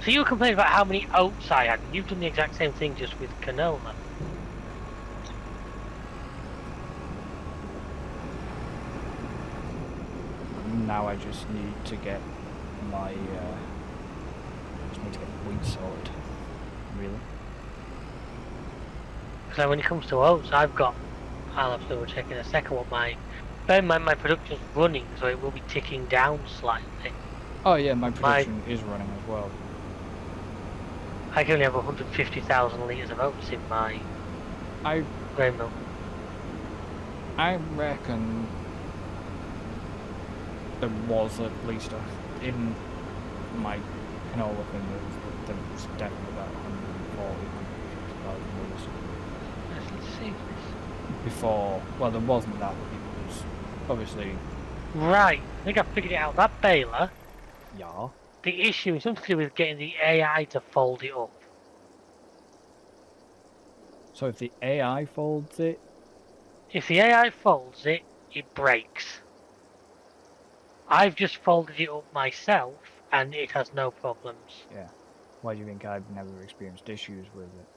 So you were complaining about how many oats I had, and you've done the exact same thing just with canola. Now I just need to get my wheat sorted. Really? Because when it comes to oats, I'll have to double check in a second what bear in mind my production's running, so it will be ticking down slightly. Oh yeah, my production is running as well. I can only have 150,000 litres of oats in my grain mill. I reckon there was at least in my canola thing there was definitely about 140,000 litres. Let's see this. Before, well, there wasn't that. It was obviously. Right, I think I figured it out. That baler. Yeah. The issue is something to do with getting the AI to fold it up. So if the AI folds it. If the AI folds it, it breaks. I've just folded it up myself, and it has no problems. Yeah. Why do you think I've never experienced issues with it?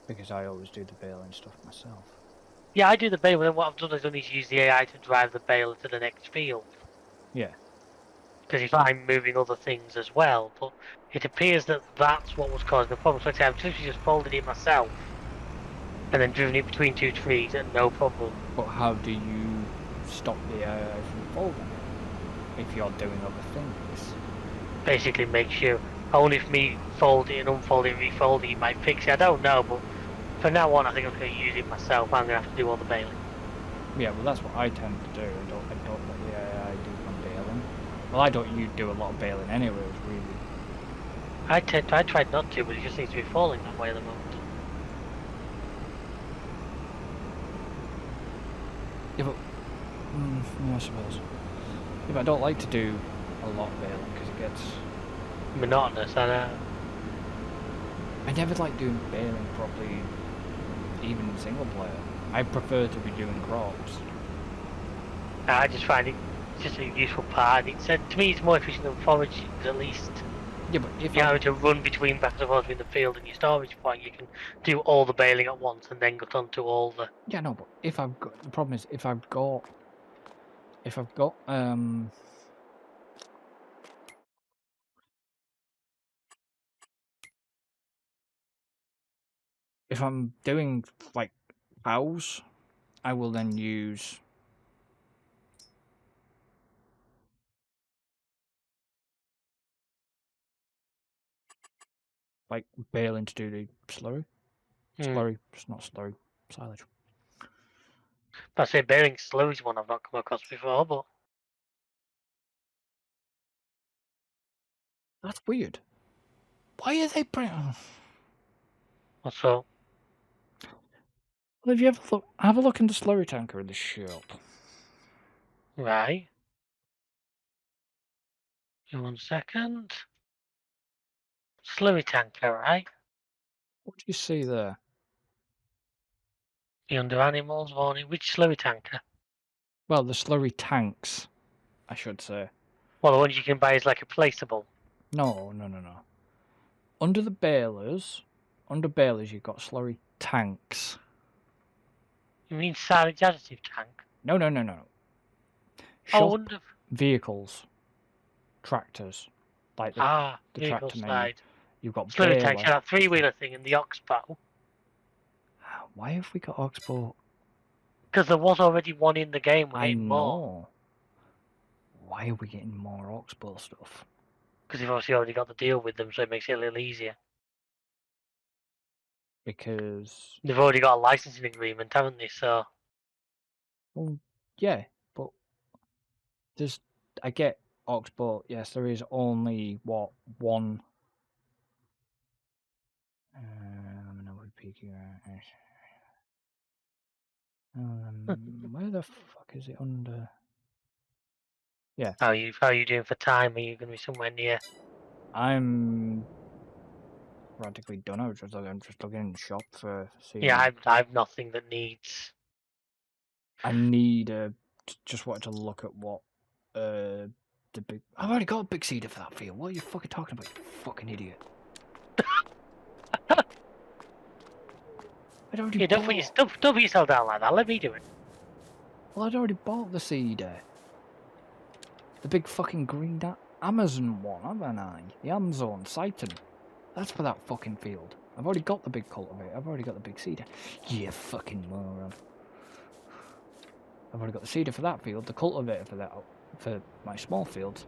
Because I always do the baling stuff myself. Yeah, I do the baler, and what I've done is use the AI to drive the baler to the next field. Yeah. Because if I'm moving other things as well, but it appears that that's what was causing the problem. So I've literally just folded it myself, and then driven it between 2 trees, and no problem. But how do you stop the AI from folding it if you're doing other things? Basically, make sure only if me folding and unfolding, refolding, it might fix it. I don't know, but from now on, I think I'm going to use it myself. I'm going to have to do all the baling. Yeah, well, that's what I tend to do. I don't let the AI do my baling. Well, I don't. You do a lot of baling anyways, really. I tried not to, but it just seems to be falling that way at the moment. Yeah, but yeah, I suppose. Yeah, but I don't like to do a lot of baling because it gets Monotonous, I know. I never like doing baling properly, even in single player. I prefer to be doing crops. I just find it just a useful part. To me, it's more efficient than foraging, at least. Yeah, but if You're having to run back and forth between the field and your storage point, you can do all the baling at once and then get on to all the... Yeah, no, but if I've got... The problem is, if I've got... If I'm doing, like, cows, I will then use... like, baling to do the slurry. Slurry, it's not slurry, silage. I say baling slurry is one I've not come across before, but... That's weird. Why are they bringing... What's up? Well, if you have a look in the slurry tanker in the shop. Right. In 1 second. Slurry tanker, right? What do you see there? The under animals warning. Which slurry tanker? Well, the slurry tanks, I should say. Well, the ones you can buy is like a placeable. No. Under balers, you've got slurry tanks. You mean silage additive tank? No. Oh, Shop vehicles, tractors, like the vehicle tractor menu. side. You've got Slurry tank, baler. that 3-wheeler thing in the Oxbow. Why have we got Oxbow? Because there was already one in the game. I know. Why are we getting more Oxbow stuff? Because you've obviously already got the deal with them, so it makes it a little easier. Because they've already got a licensing agreement, haven't they? So. Well, yeah, but I get Oxbow. Yes, there is only one. Where the fuck is it under? Yeah. How are you doing for time? Are you going to be somewhere near? I'm practically done. I'm just looking in the shop for seeing. Yeah, I've nothing that needs. I need just wanted to look at what the big. I've already got a big seeder for that field. What are you fucking talking about, you fucking idiot? Don't put yourself down like that. Let me do it. Well, I'd already bought the seeder. The big fucking green Amazon one, haven't I? The Amazon Titan. That's for that fucking field. I've already got the big cultivator. I've already got the big seeder. You fucking moron. I've already got the seeder for that field, the cultivator for my small fields.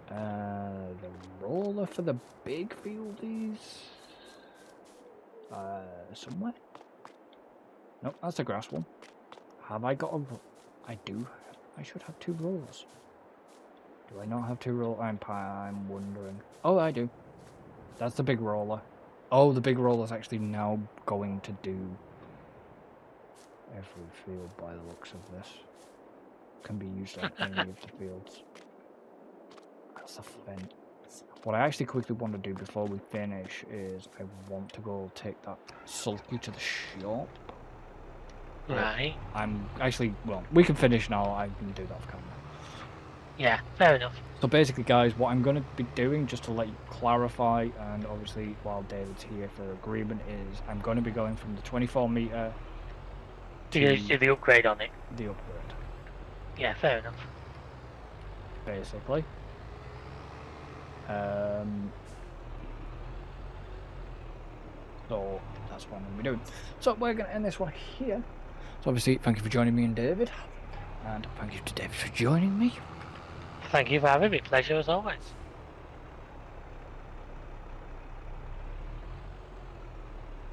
The roller for the big field is somewhere. Nope, that's the grass one. Have I got a... I do. I should have 2 rollers. Do I not have 2 rollers? I'm wondering. Oh, I do. That's the big roller. Oh, the big roller's actually now going to do every field by the looks of this. Can be used on any of the fields. That's a fence. What I actually quickly want to do before we finish is I want to go take that sulky to the shop. Right. I'm actually, well, we can finish now. I can do that off camera. Yeah, fair enough. So basically, guys, what I'm going to be doing, just to let you clarify, and obviously while David's here for agreement, is I'm going to be going from the 24 meter You do the upgrade on it. the upgrade. Yeah, fair enough. Basically. So that's what I'm going to be doing. So we're going to end this one here. So obviously, thank you for joining me and David, and thank you to David for joining me. Thank you for having me. Pleasure as always.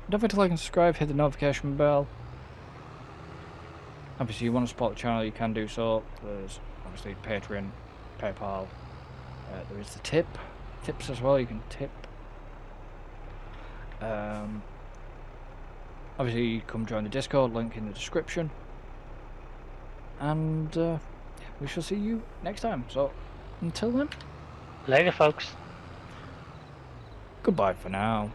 Don't forget to like and subscribe, hit the notification bell. Obviously, you want to support the channel, you can do so. There's obviously Patreon, PayPal. There is the tips as well. You can tip. Obviously, come join the Discord. Link in the description. And we shall see you next time. So, until then, Later, folks. goodbye for now.